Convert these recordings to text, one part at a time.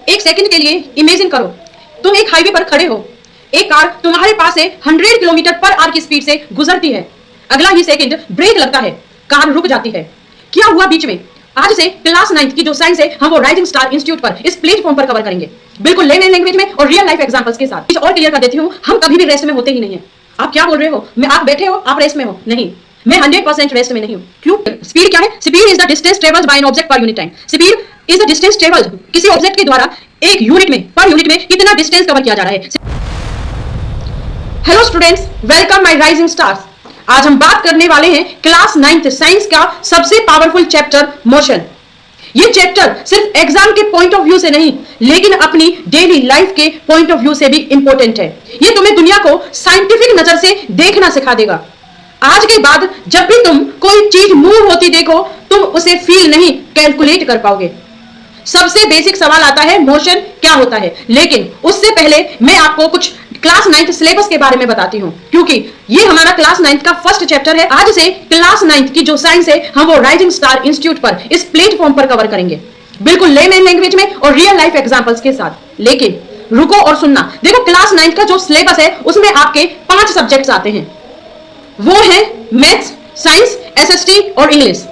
एक सेकंड के लिए इमेजिन करो, तुम एक हाईवे पर खड़े हो, एक कार तुम्हारे पास से 100 किलोमीटर पर आवर की स्पीड से गुजरती है। अगला ही सेकंड ब्रेक लगता है, कार रुक जाती है। क्या हुआ बीच में? आज से क्लास 9th की जो साइंस है हम वो राइजिंग स्टार इंस्टीट्यूट पर इस प्लेटफॉर्म पर कवर करेंगे, बिल्कुल लेमन लैंग्वेज में और रियल लाइफ एग्जांपल्स के साथ। और क्लियर कर देती हूँ, हम कभी भी रेस्ट में होते ही नहीं है। आप क्या बोल रहे हो? आप बैठे हो, आप रेस्ट में हो? नहीं, मैं 100% रेस्ट में नहीं हूँ। क्यों? स्पीड क्या है? Speed is the distance travelled by an object per unit time. Speed is the distance travelled, किसी ऑब्जेक्ट के द्वारा एक यूनिट में, पर यूनिट में कितना डिस्टेंस कवर किया जा रहा है। Hello students, welcome my rising stars. आज हम बात करने वाले हैं क्लास 9th साइंस का सबसे पावरफुल चैप्टर मोशन। ये चैप्टर सिर्फ एग्जाम के पॉइंट ऑफ व्यू से नहीं, लेकिन अपनी डेली लाइफ के पॉइंट ऑफ व्यू से भी इंपॉर्टेंट है। ये तुम्हें दुनिया को साइंटिफिक नजर से देखना सिखा देगा। आज के बाद जब भी तुम कोई चीज मूव होती देखो, तुम उसे फील नहीं, कैलकुलेट कर पाओगे। सबसे बेसिक सवाल आता है, मोशन क्या होता है? लेकिन उससे पहले मैं आपको कुछ क्लास 9th सिलेबस के बारे में बताती हूं, क्योंकि ये हमारा क्लास 9th का फर्स्ट चैप्टर है। आज से क्लास 9th की जो साइंस है हम वो राइजिंग स्टार इंस्टीट्यूट पर इस प्लेटफॉर्म पर कवर करेंगे, बिल्कुल लेमन लैंग्वेज में और रियल लाइफ एग्जांपल्स के साथ। लेकिन रुको और सुनना, देखो क्लास 9th का जो सिलेबस है उसमें आपके 5 सब्जेक्ट्स आते हैं, वो है मैथ्स, साइंस, एसएसटी और इंग्लिश।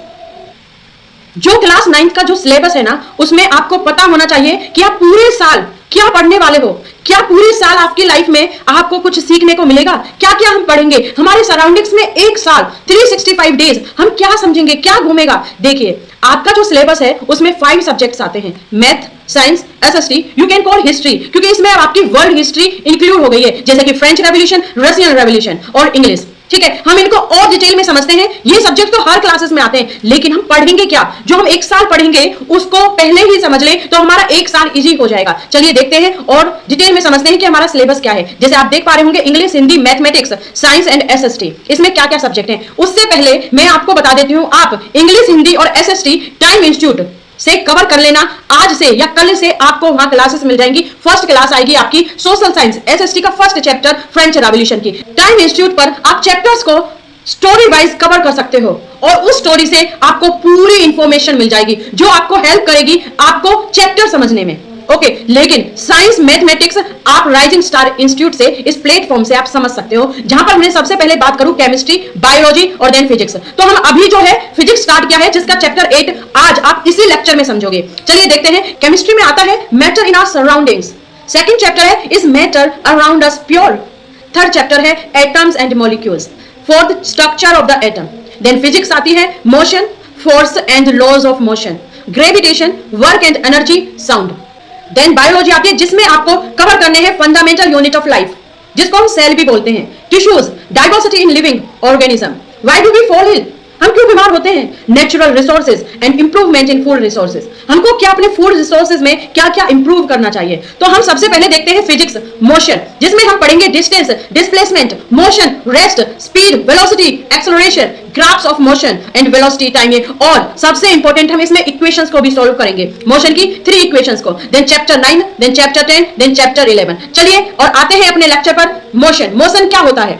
जो क्लास 9th का जो सिलेबस है ना, उसमें आपको पता होना चाहिए कि आप पूरे साल क्या पढ़ने वाले हो। क्या पूरे साल आपकी लाइफ में आपको कुछ सीखने को मिलेगा? क्या क्या हम पढ़ेंगे? हमारे सराउंडिंग्स में एक साल 365 डेज हम क्या समझेंगे, क्या घूमेगा? देखिए, आपका जो सिलेबस है उसमें 5 सब्जेक्ट्स आते हैं, math, science, SST, you can call history, क्योंकि इसमें आपकी वर्ल्ड हिस्ट्री इंक्लूड हो गई है, जैसे कि फ्रेंच रेवोल्यूशन, रशियन रेवोल्यूशन और इंग्लिश। ठीक है, हम इनको और डिटेल में समझते हैं। ये सब्जेक्ट तो हर क्लासेस में आते हैं, लेकिन हम पढ़ेंगे क्या? जो हम एक साल पढ़ेंगे उसको पहले ही समझ लें तो हमारा एक साल इजी हो जाएगा। चलिए देखते हैं और डिटेल में समझते हैं कि हमारा सिलेबस क्या है। जैसे आप देख पा रहे होंगे, English, Hindi, mathematics, science and SST, इसमें क्या क्या सब्जेक्ट हैं। उससे पहले मैं आपको बता देती हूँ, आप इंग्लिश, हिंदी और एसएसटी टाइम इंस्टीट्यूट से कवर कर लेना। आज से या कल से आपको वहां क्लासेस मिल जाएंगी। फर्स्ट क्लास आएगी आपकी सोशल साइंस, एसएसटी का फर्स्ट चैप्टर फ्रेंच रेवोल्यूशन की। टाइम इंस्टीट्यूट पर आप चैप्टर्स को स्टोरी वाइज कवर कर सकते हो और उस स्टोरी से आपको पूरी इंफॉर्मेशन मिल जाएगी जो आपको हेल्प करेगी आपको चैप्टर समझने में। ओके, लेकिन साइंस, मैथमेटिक्स आप राइजिंग स्टार इंस्टीट्यूट से, इस प्लेटफॉर्म से आप समझ सकते हो। जहां पर मैं सबसे पहले बात करूं केमिस्ट्री, बायोलॉजी और देन फिजिक्स, तो हम अभी जो है फिजिक्स स्टार्ट किया है, जिसका चैप्टर 8 आज आप इसी लेक्चर में समझोगे। चलिए देखते हैं। केमिस्ट्री में आता है matter in our surroundings. Second chapter है is matter around us pure. Third chapter है atoms and molecules. Fourth, structure of the atom. Then physics आती है motion, force and laws of motion, gravitation, work and energy, sound. Then biology आती है, जिसमें आपको cover करने हैं fundamental unit of life, जिसको हम सेल भी बोलते हैं, tissues, diversity in living organism, why do we fall ill, हम क्यों बीमार होते हैं, natural resources and improvement in food resources, हमको क्या अपने फूड रिसोर्सेज में क्या क्या इंप्रूव करना चाहिए। तो हम सबसे पहले देखते हैं फिजिक्स, मोशन, जिसमें हम पढ़ेंगे distance, displacement, motion, rest, speed, velocity, acceleration, graphs of motion and velocity, time. और सबसे इंपॉर्टेंट, हम इसमें इक्वेशंस को भी सॉल्व करेंगे, मोशन की 3 इक्वेशंस को। Then chapter 9, then chapter 10, then chapter 11। चलिए और आते हैं अपने लेक्चर पर। मोशन, मोशन क्या होता है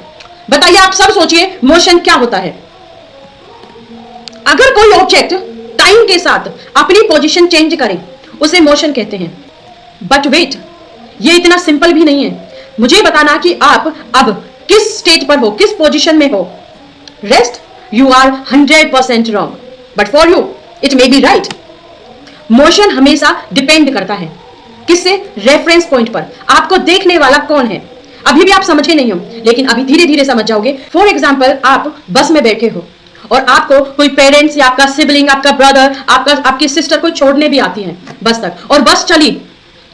बताइए? आप सब सोचिए, मोशन क्या होता है? अगर कोई ऑब्जेक्ट टाइम के साथ अपनी पोजीशन चेंज करे, उसे मोशन कहते हैं। बट वेट, ये इतना सिंपल भी नहीं है। मुझे बताना कि आप अब किस स्टेज पर हो, किस पोजीशन में हो। Rest, you are 100% wrong, but for you it may be right. Motion हमेशा डिपेंड करता है किससे? रेफरेंस पॉइंट पर। आपको देखने वाला कौन है? अभी भी आप समझे नहीं हो, लेकिन अभी धीरे धीरे समझ जाओगे। फॉर एग्जाम्पल, आप बस में बैठे हो और आपको कोई पेरेंट्स या आपका सिबलिंग, आपका ब्रदर, आपकी सिस्टर कोई छोड़ने भी आती है बस तक, और बस चली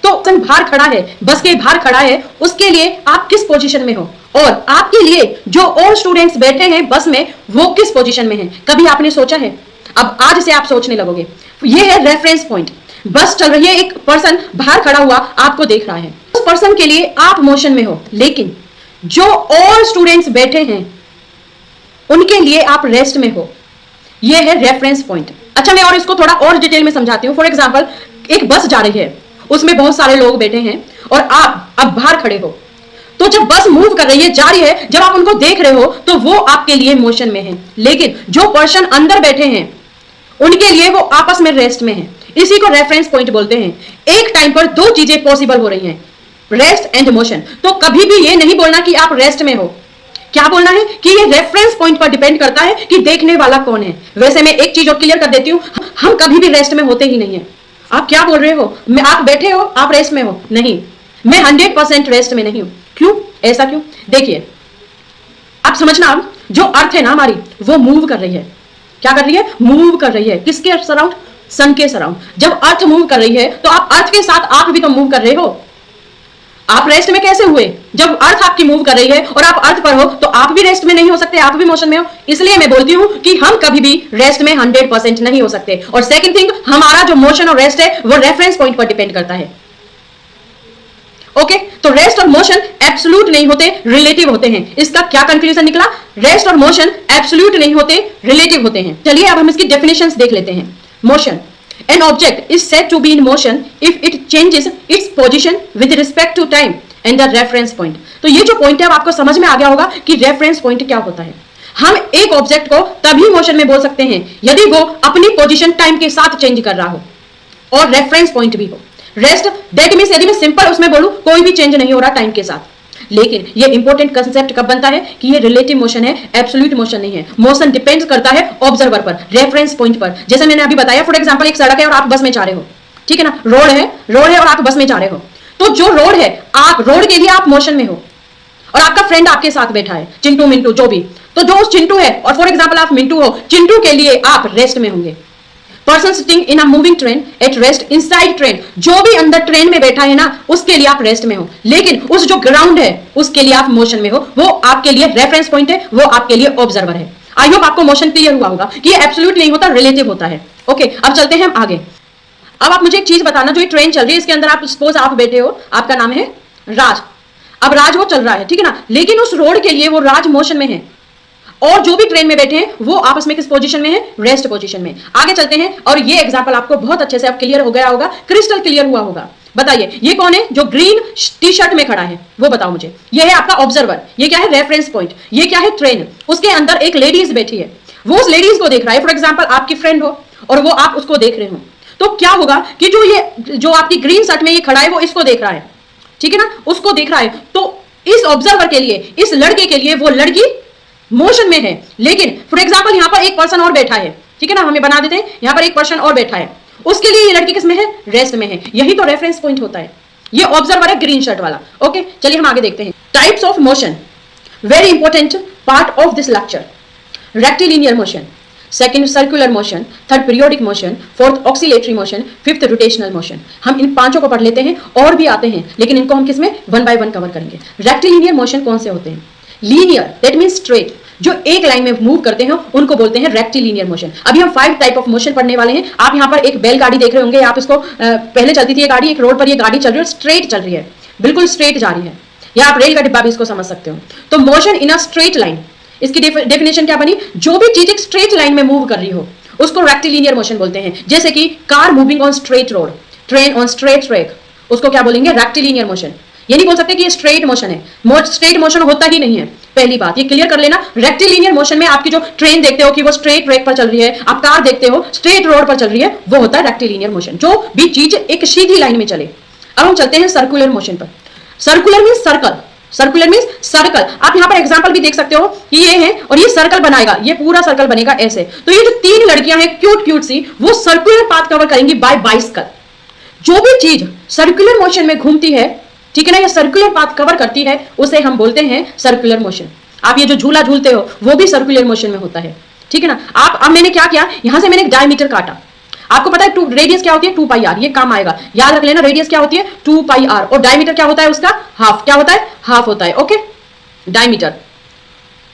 तो बाहर खड़ा है, बस के बाहर खड़ा है, उसके लिए आप किस पोजीशन में हो, और आपके लिए जो और स्टूडेंट्स बैठे हैं बस में, वो किस पोजीशन में हैं? कभी आपने सोचा है? अब आज से आप सोचने लगोगे। ये है रेफरेंस पॉइंट। बस चल रही है, एक पर्सन बाहर खड़ा हुआ आपको देख रहा है, उस पर्सन के लिए आप मोशन में हो, लेकिन जो और स्टूडेंट्स बैठे हैं उनके लिए आप रेस्ट में हो। यह है रेफरेंस पॉइंट। अच्छा, मैं और इसको थोड़ा और डिटेल में समझाती हूं। फॉर एग्जांपल, एक बस जा रही है, उसमें बहुत सारे लोग बैठे हैं और आप अब बाहर खड़े हो, तो जब बस मूव कर रही है, जा रही है, जब आप उनको देख रहे हो तो वो आपके लिए मोशन में है, लेकिन जो पर्सन अंदर बैठे हैं उनके लिए वो आपस में रेस्ट में है। इसी को रेफरेंस पॉइंट बोलते हैं। एक टाइम पर दो चीजें पॉसिबल हो रही हैं, रेस्ट एंड मोशन। तो कभी भी ये नहीं बोलना कि आप रेस्ट में हो, क्या बोलना है कि ये रेफरेंस पॉइंट पर डिपेंड करता है कि देखने वाला कौन है। वैसे मैं एक चीज और क्लियर कर देती हूं, हम कभी भी रेस्ट में होते ही नहीं है। आप क्या बोल रहे हो, मैं आप बैठे हो आप रेस्ट में हो? नहीं, मैं 100% रेस्ट में नहीं हूं। क्यों, ऐसा क्यों? देखिए आप समझना, जो अर्थ है ना हमारी, वो मूव कर रही है। क्या कर रही है? मूव कर रही है। किसके सराउंड? सन के सराउंड। जब अर्थ मूव कर रही है तो आप अर्थ के साथ आप भी तो मूव कर रहे हो। आप रेस्ट में कैसे हुए? जब अर्थ आपकी मूव कर रही है और आप अर्थ पर हो तो आप भी रेस्ट में नहीं हो सकते, आप भी मोशन में हो। इसलिए मैं बोलती हूं कि हम कभी भी रेस्ट में 100% नहीं हो सकते। और सेकंड थिंग, हमारा जो मोशन और रेस्ट है वो रेफरेंस पॉइंट पर डिपेंड करता है। ओके, तो रेस्ट और मोशन एब्सोल्यूट नहीं होते, रिलेटिव होते हैं। इसका क्या कंक्लूजन निकला? रेस्ट और मोशन एब्सोल्यूट नहीं होते, रिलेटिव होते हैं। चलिए अब हम इसकी डेफिनेशंस देख लेते हैं। Motion, an object is said to be in motion if it changes its position with respect to time and the reference point। तो ये जो पॉइंट है अब आपको समझ में आ गया होगा कि रेफरेंस पॉइंट क्या होता है। हम एक ऑब्जेक्ट को तभी मोशन में बोल सकते हैं यदि वो अपनी पोजीशन टाइम के साथ चेंज कर रहा हो और रेफरेंस पॉइंट भी हो। रेस्ट दैट मींस यदि मैं सिंपल उसमें बोलूं कोई भी चेंज नहीं हो रहा टाइम के साथ। लेकिन ये इंपॉर्टेंट कंसेप्ट कब बनता है कि ये रिलेटिव मोशन है, एब्सोल्यूट मोशन नहीं है। मोशन डिपेंड्स करता है ऑब्जर्वर पर, रेफरेंस पॉइंट पर। जैसे मैंने अभी बताया, फॉर एग्जांपल एक सड़क है और आप बस में जा रहे हो, ठीक है ना, रोड है और आप बस में जा रहे हो। तो जो रोड है, आप रोड के लिए आप मोशन में हो और आपका फ्रेंड आपके साथ बैठा है, चिंटू मिंटू जो भी। तो जो चिंटू है और फॉर एग्जाम्पल आप मिंटू हो, चिंटू के लिए आप रेस्ट में होंगे। Person sitting in a moving train at rest inside train, जो भी अंदर ट्रेन में बैठा है ना उसके लिए आप रेस्ट में हो। लेकिन उस जो ग्राउंड है उसके लिए आप मोशन में हो, वो आपके लिए रेफरेंस पॉइंट है, वो आपके लिए ऑब्जर्वर है। आई होप आपको मोशन क्लियर हुआ होगा कि ये एब्सोल्यूट नहीं होता, रिलेटिव होता है। ओके, अब चलते हैं हम आगे। अब आप मुझे एक चीज बताना, जो ये ट्रेन चल रही है इसके अंदर आप सपोज आप बैठे हो, आपका नाम है राज। अब राज वो चल रहा है, ठीक है ना, लेकिन उस रोड के लिए वो राज मोशन में है और जो भी ट्रेन में बैठे हैं वो आपस में किस पोजीशन में है? रेस्ट पोजीशन में। आगे चलते हैं और ये एग्जांपल आपको बहुत अच्छे से अब क्लियर हो गया होगा, क्रिस्टल क्लियर हुआ होगा। बताइए ये कौन है जो ग्रीन टी शर्ट में खड़ा है? वो बताओ मुझे। ये है आपका ऑब्जर्वर, ये क्या है? Reference point. ये क्या है? ट्रेन। उसके अंदर एक लेडीज बैठी है, वो उस लेडीज को देख रहा है। फॉर एग्जाम्पल आपकी फ्रेंड हो और वो आप उसको देख रहे हो, तो क्या होगा कि जो आपकी ग्रीन शर्ट में ये खड़ा है वो इसको देख रहा है, ठीक है ना, उसको देख रहा है। तो इस ऑब्जर्वर के लिए, इस लड़के के लिए वो लड़की मोशन में है। लेकिन फॉर एग्जांपल यहां पर एक पर्सन और बैठा है, ठीक है ना, हमें बना देते हैं, यहां पर एक पर्सन और बैठा है, उसके लिए ये लड़की किस में है? रेस्ट में है। यही तो रेफरेंस पॉइंट होता है। ये ऑब्जर्वर है ग्रीन शर्ट वाला। ओके, चलिए हम आगे देखते हैं। Types of motion, very important part of this lecture. Rectilinear motion, second circular motion, third periodic motion, fourth oscillatory motion, fifth rotational motion. हम इन पांचों को पढ़ लेते हैं, और भी आते हैं लेकिन इनको हम किसमें वन बाय वन कवर करेंगे। रेक्टिलिनियर मोशन कौन से होते हैं? लीनियर, दैट मींस स्ट्रेट, जो एक लाइन में मूव करते हैं उनको बोलते हैं रेक्टिलिनियर मोशन। अभी हम 5 टाइप ऑफ मोशन पढ़ने वाले हैं। आप यहाँ पर एक बैलगाड़ी देख रहे होंगे, आप इसको पहले चलती थी ये गाड़ी, एक रोड पर ये गाड़ी चल रही है, स्ट्रेट चल रही है, बिल्कुल स्ट्रेट जा रही है, या आप रेल का डिब्बा भी इसको समझ सकते हो। तो motion in a straight line, इसकी डेफिनेशन क्या बनी? जो भी चीज एक स्ट्रेट लाइन में मूव कर रही हो उसको रेक्टिलिनियर मोशन बोलते हैं। जैसे कि car moving on straight road, train on straight track, उसको क्या बोलेंगे? Rectilinear motion. ये नहीं बोल सकते कि ये स्ट्रेट मोशन है, स्ट्रेट मोशन होता ही नहीं है। पहली बात ये क्लियर कर लेना। रेक्टिलिनियर मोशन में आपकी जो ट्रेन देखते हो कि वो स्ट्रेट ट्रैक पर चल रही है, आप कार देखते हो स्ट्रेट रोड पर चल रही है, वो होता है रेक्टिलिनियर मोशन, जो भी चीज एक सीधी लाइन में चले। अब हम चलते हैं सर्कुलर मोशन पर। Circular means circle, circular means circle. आप यहाँ पर एग्जांपल भी देख सकते हो कि ये है और ये सर्कल बनाएगा, ये पूरा सर्कल बनेगा ऐसे। तो ये जो 3 लड़कियां हैं क्यूट क्यूट सी, वो सर्कुलर पाथ कवर करेंगी बाय बाइसिकल। जो भी चीज सर्कुलर मोशन में घूमती है, ठीक है ना, ये सर्कुलर पाथ कवर करती है, उसे हम बोलते हैं सर्कुलर मोशन। आप ये जो झूला झूलते हो वो भी सर्कुलर मोशन में होता है, ठीक है ना। आप अब मैंने क्या किया, यहां से मैंने एक डायमीटर काटा। आपको पता है रेडियस क्या होती है? 2 पाई आर, ये काम आएगा, याद रख लेना। रेडियस क्या होती है? 2 पाई आर, और डायमीटर क्या होता है उसका? हाफ। क्या होता है? हाफ होता है। Okay, diameter.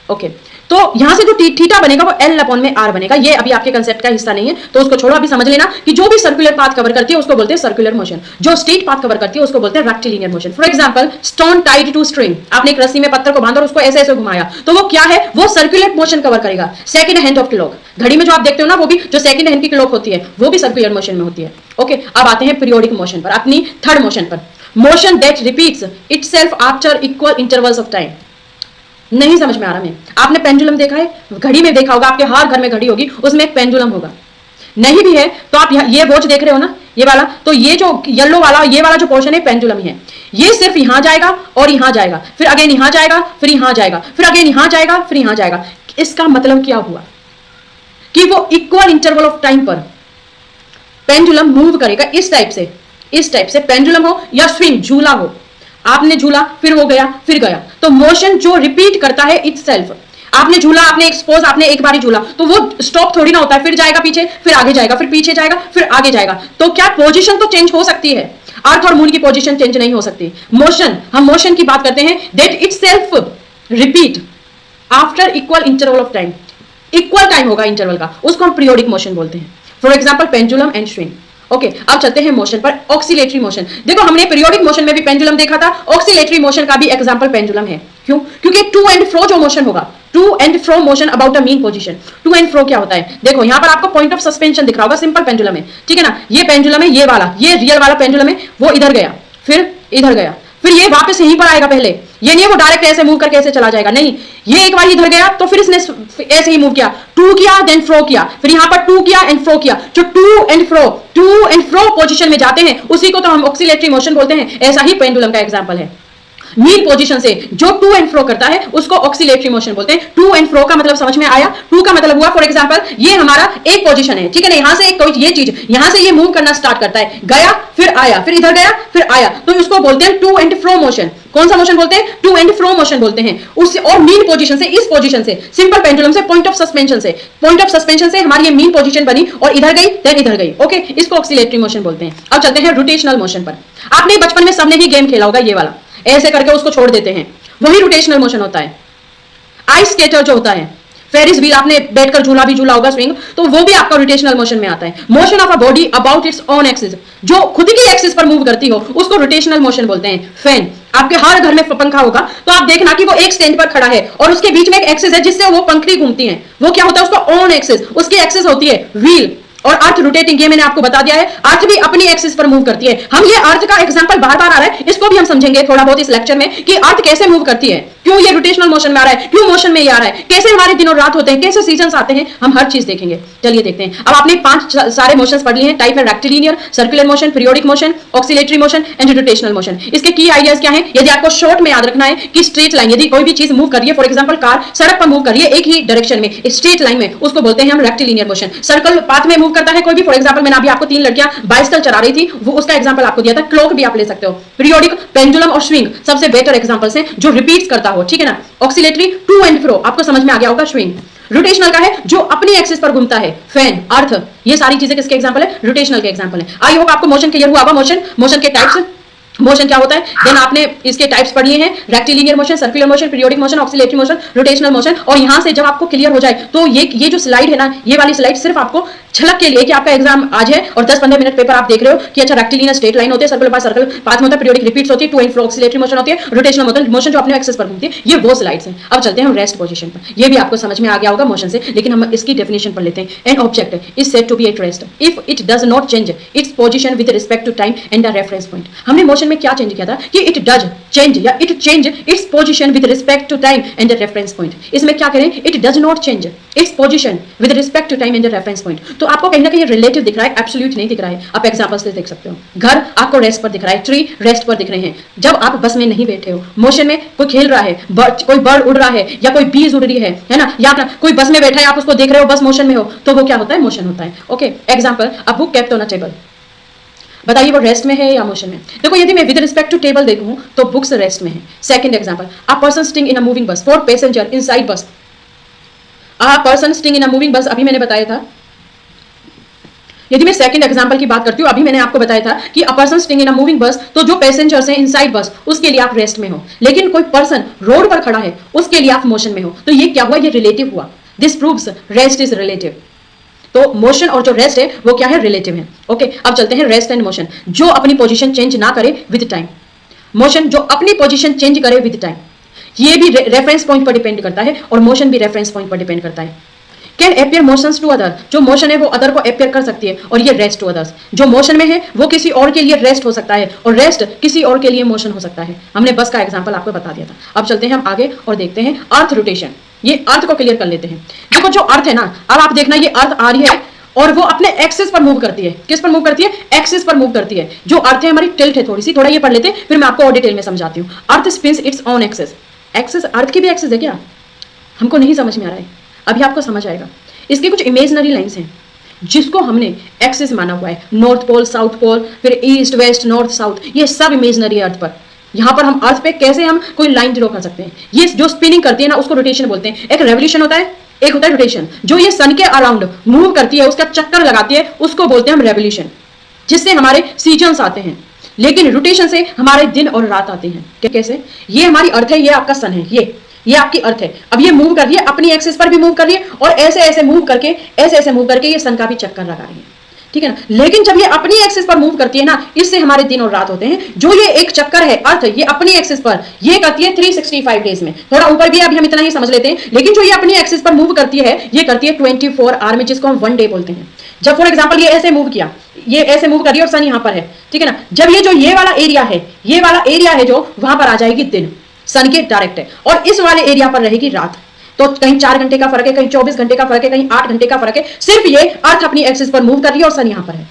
ओके, तो यहां से जो थीटा बनेगा वो L अपॉन में R बनेगा। ये अभी आपके कंसेप्ट का हिस्सा नहीं है, तो उसको छोड़ो। अभी समझ लेना कि जो भी सर्कुलर पाथ कवर करती है उसको बोलते हैं सर्कुलर मोशन, जो स्ट्रेट पाथ कवर करती है उसको बोलते हैं rectilinear motion. For example stone tied to string, आपने एक रस्सी में पत्थर को बांधा और उसको ऐसे ऐसे घुमाया, तो वो क्या है? वो सर्कुलर मोशन कवर करेगा। सेकंड हैंड ऑफ क्लॉक, घड़ी में जो आप देखते हो ना, वो भी जो सेकंड हैंड की क्लॉक होती है वो भी सर्कुलर मोशन में होती है। ओके, अब आते हैं पीरियोडिक मोशन पर, अपनी थर्ड मोशन पर। Motion that repeats itself after equal intervals of time. नहीं समझ में आ रहा मैं? आपने पेंडुलम देखा है? घड़ी में देखा होगा, आपके हर घर में घड़ी होगी, उसमें एक पेंडुलम होगा। नहीं भी है तो आप ये वॉच देख रहे हो ना, ये वाला, तो ये जो येलो वाला, ये वाला जो पोर्शन है पेंडुलम ही है। ये सिर्फ यहां जाएगा और यहां जाएगा, फिर अगेन यहां जाएगा, फिर यहां जाएगा, फिर अगेन यहां जाएगा, फिर यहां जाएगा। इसका मतलब क्या हुआ कि वो इक्वल इंटरवल ऑफ टाइम पर पेंडुलम मूव करेगा। इस टाइप से पेंडुलम हो या स्विंग, झूला हो, आपने झूला, फिर वो गया, फिर गया, तो मोशन जो रिपीट करता है इटसेल्फ। आपने झूला, आपने एक्सपोज, आपने एक बार ही झूला, तो वो स्टॉप थोड़ी ना होता है, फिर जाएगा पीछे, फिर आगे जाएगा, फिर पीछे जाएगा, फिर आगे जाएगा। तो क्या पोजीशन तो चेंज हो सकती है, अर्थ और मून की पोजीशन चेंज नहीं हो सकती। मोशन, हम मोशन की बात करते हैं, that itself repeat after equal interval of time. Equal time होगा इंटरवल का, उसको हम पीरियोडिक मोशन बोलते हैं। For example pendulum and swing. Okay, अब चलते हैं मोशन पर। ऑक्सीलेटरी मोशन, देखो हमने पीरियोडिक मोशन में भी पेंडुलम देखा था, ऑक्सीलेटरी मोशन का भी एग्जांपल पेंडुलम है। क्यों? क्योंकि टू एंड फ्रो जो मोशन होगा, to and fro motion about a mean position. To and fro क्या होता है, देखो यहां पर आपको पॉइंट ऑफ सस्पेंशन दिख रहा होगा, सिंपल पेंडुलम है, ठीक है ना। ये पेंडुलम है, ये वाला, ये रियल वाला पेंडुलम है, वो इधर गया, फिर इधर गया, फिर ये वापस यहीं पर आएगा। पहले ये नहीं है वो डायरेक्ट ऐसे मूव करके ऐसे चला जाएगा, नहीं, ये एक बार इधर गया तो फिर इसने ऐसे ही मूव किया, टू किया देन फ्रो किया, फिर यहां पर टू किया एंड फ्रो किया। जो टू एंड फ्रो पोजीशन में जाते हैं उसी को तो हम ऑक्सीलेटरी मोशन बोलते हैं। ऐसा ही पेंडुलम का एग्जांपल है। मीन पोजीशन से जो टू एंड फ्रो करता है उसको ऑक्सीलेटरी मोशन बोलते हैं। टू एंड फ्रो का मतलब समझ में आया? टू का मतलब हुआ, फॉर एग्जांपल ये हमारा एक पोजीशन है, ठीक है ना, यहां से एक कोई ये चीज यहां से ये मूव करना स्टार्ट करता है, गया, फिर आया, फिर इधर गया, फिर आया, तो इसको बोलते हैं टू एंड फ्रो मोशन। कौन सा मोशन बोलते हैं? टू एंड फ्रो मोशन बोलते हैं। उससे और मीन पोजीशन से, इस पोजीशन से, सिंपल पेंडुलम से, पॉइंट ऑफ सस्पेंशन से हमारी ये मीन पोजीशन बनी और इधर गई देन इधर गई। ओके, इसको ऑक्सीलेटरी मोशन बोलते हैं। अब चलते हैं रोटेशनल मोशन पर। आपने बचपन में सबने ही गेम खेला होगा, ये वाला ऐसे करके उसको छोड़ देते हैं, वही रोटेशनल मोशन होता है। आइस स्केटर जो होता है, फेरिस व्हील, आपने बैठकर झूला भी झूला होगा, स्विंग, तो वो भी आपका रोटेशनल मोशन में आता है। Motion of a body about its own axis, जो खुद की एक्सिस पर मूव करती हो उसको रोटेशनल मोशन बोलते हैं। फैन, आपके हर घर में पंखा होगा तो आप देखना कि वो एक स्टैंड पर खड़ा है और उसके बीच में एक एक्सिस है जिससे वो पंखड़ी घूमती है, वो क्या होता है? उसका ओन एक्सिस, उसकी एक्सिस होती है व्हील। और अर्थ रोटेटिंग, ये मैंने आपको बता दिया है, अर्थ भी अपनी एक्सिस पर मूव करती है। हम ये अर्थ का एग्जांपल बार बार आ रहा है, इसको भी हम समझेंगे थोड़ा बहुत इस लेक्चर में कि अर्थ कैसे मूव करती है, क्यों ये रोटेशनल मोशन में आ रहा है, क्यों मोशन में ये आ रहा है, कैसे हमारे दिन और रात होते हैं, कैसे सीजन्स आते हैं, हम हर चीज देखेंगे। चलिए देखते हैं। अब आपने 5 सारे मोशंस पढ़ लिए हैं। टाइप है rectilinear, circular motion, periodic motion, oscillatory motion and rotational motion. इसके की आइडियाज क्या है? यदि आपको शॉर्ट में याद रखना है कि स्ट्रेट लाइन, यदि कोई भी चीज मूव कर रही है, फॉर एग्जांपल कार सड़क पर मूव कर रही है एक ही डायरेक्शन में, स्ट्रेट लाइन में, उसको बोलते हैं हम रेक्टिलिनियर मोशन। सर्कल पाथ में मूव करता है कोई भी, फॉर एग्जांपल मैंने अभी आपको 3 लड़कियां बाइसिकल चला रही थी, वो उसका एग्जांपल आपको दिया था। क्लॉक भी आप ले सकते हो। पीरियोडिक, पेंडुलम और स्विंग सबसे बेटर एग्जांपल्स हैं जो रिपीट्स करता हो, ठीक है ना। ऑक्सीलेटरी, टू एंड फ्रो, आपको समझ में आ गया होगा, स्विंग। रोटेशनल का है जो अपनी एक्सिस पर घूमता है, फैन, अर्थ, ये सारी चीजें किसके एग्जांपल है? रोटेशनल के एग्जांपल है। आई होप आपको मोशन क्लियर हुआ होगा। मोशन के टाइप्स, मोशन क्या होता है, देन आपने इसके टाइप्स पढ़ लिए हैं, rectilinear motion, circular motion, periodic motion, oscillatory motion, rotational motion. और यहां से जब आपको क्लियर हो जाए तो ये जो स्लाइड है ना, ये वाली स्लाइड सिर्फ आपको झलक के लिए कि आपका एग्जाम आज है और 10-15 मिनट पेपर आप देख रहे हो कि अच्छा रेक्टिलिनियर स्ट्रेट लाइन होते हैं, सर्कुलर पाथ में होता है, पीरियोडिक रिपीट्स होती है, to and fro oscillatory motion होती है, रोटेशनल मोशन जो अपने एक्सिस पर घूमती है, ये वो स्लाइड्स हैं। अब चलते हैं हम रेस्ट पोजीशन पर। ये भी आपको समझ में आ गया होगा मोशन से, लेकिन हम इसकी डेफिनेशन पर लेते हैं। An object is said to be at rest if it does not change its position with respect to time and the reference point. हमने मोशन में क्या चेंज किया था कि इट डज चेंज या it change its position with respect to time and the reference point. इसमें क्या करें? It does not change its position with respect to time and the reference point. तो आपको कहीं ना कहीं रिलेटिव दिख रहा है, एब्सोल्यूट नहीं दिख रहा है। आप एग्जांपल्स से देख सकते हो। घर आपको रेस्ट पर दिख रहा है, ट्री रेस्ट पर दिख रहे हैं। जब आप बस में नहीं बैठे हो, मोशन में कोई खेल रहा है, कोई बर्ड उड़ रहा है या कोई बीज उड़ रही है ना, या कोई बस में बैठा है, आप उसको देख रहे हो, बस मोशन में हो, तो वो क्या होता है? मोशन होता है। Okay, example, a book kept on a table, बताइए वो रेस्ट में है या मोशन में? देखो यदि मैं विद रिस्पेक्ट टू टेबल देखूं तो बुक्स रेस्ट में है। Second example, a person sitting in a moving bus, 4 passenger inside bus. A person sitting in a moving bus, अभी मैंने बताया था। यदि मैं सेकंड एग्जांपल की बात करती हूं, अभी मैंने आपको बताया था कि अ person sitting in a moving बस, तो जो पैसेंजर्स हैं इनसाइड बस, उसके लिए आप रेस्ट में हो। लेकिन कोई पर्सन रोड पर खड़ा है, उसके लिए आप मोशन में हो। तो ये क्या हुआ? ये रिलेटिव हुआ। This proves rest is relative. तो मोशन और जो रेस्ट है वो क्या है? रिलेटिव है। ओके, अब चलते हैं रेस्ट एंड मोशन। जो अपनी पोजीशन चेंज ना करे विद टाइम, मोशन जो अपनी पोजीशन चेंज करे विद टाइम, ये भी रेफरेंस पॉइंट पर डिपेंड करता है और मोशन भी रेफरेंस पॉइंट पर डिपेंड करता है। Can appear motions to other, जो मोशन है वो अदर को अपियर कर सकती है और ये रेस्ट टू अदर्स। जो मोशन में है वो किसी और के लिए रेस्ट हो सकता है और रेस्ट किसी और के लिए मोशन हो सकता है। हमने बस का एग्जांपल आपको बता दिया था। अब चलते हैं हम आगे और देखते हैं अर्थ रोटेशन। ये अर्थ को क्लियर कर लेते हैं। देखो जो अर्थ है ना, अब आप देखना ये अर्थ आ रही है और वो अपने एक्सिस पर मूव करती है। किस पर मूव करती है? एक्सिस पर मूव करती है। जो अर्थ है हमारी टिल्ट है थोड़ी सी, थोड़ा ये पढ़ लेते हैं फिर मैं आपको और डिटेल में समझाती हूँ। Earth spins its on axis. Axis earth की भी एक्सिस है क्या? हमको नहीं समझ में आ रहा है, अभी आपको समझ आएगा। इसकी कुछ इमेजनरी लाइंस हैं जिसको हमने एक्सिस माना हुआ है। नॉर्थ पोल, साउथ पोल, फिर ईस्ट वेस्ट नॉर्थ साउथ, ये सब इमेजनरी है अर्थ पर। यहाँ पर हम अर्थ पे कैसे हम कोई लाइन ड्रॉ कर सकते हैं? ये जो स्पिनिंग करती है ना उसको रोटेशन बोलते हैं। एक रेवोल्यूशन होता है, एक होता है रोटेशन। जो ये सन के अराउंड मूव करती है, उसका चक्कर लगाती है, उसको बोलते हैं हम रेवोल्यूशन, जिससे हमारे सीजन्स आते हैं। लेकिन रोटेशन से हमारे दिन और रात आते हैं। कैसे? ये हमारी अर्थ है, ये आपका सन है, ये आपकी अर्थ है। अब ये मूव कर रही है, अपनी एक्सिस पर भी मूव कर रही है और ऐसे ऐसे मूव करके ये सन का भी चक्कर लगा रही है, ठीक है ना। लेकिन जब ये अपनी एक्सिस पर मूव करती है ना, इससे हमारे दिन और रात होते हैं। जो ये एक चक्कर है अर्थ, ये अपनी एक्सिस पर ये करती है 365 डेज में, थोड़ा ऊपर भी अभी हम इतना ही समझ लेते हैं। लेकिन जो ये अपनी एक्सिस पर मूव करती है, ये करती है 24 आवर में, जिसको हम 1 डे बोलते हैं। जब फॉर एग्जाम्पल ये ऐसे मूव किया, ये ऐसे मूव कर रही है और सन यहाँ पर है, ठीक है ना। जब ये जो ये वाला एरिया है जो वहां पर आ जाएगी दिन, सन के डायरेक्ट है, और इस वाले एरिया पर रहेगी रात। तो कहीं 4 घंटे का फर्क है, कहीं 24 घंटे का फर्क है, कहीं 8 घंटे का फर्क है। सिर्फ ये अर्थ अपनी एक्सिस पर मूव कर रही है और सन यहां पर है।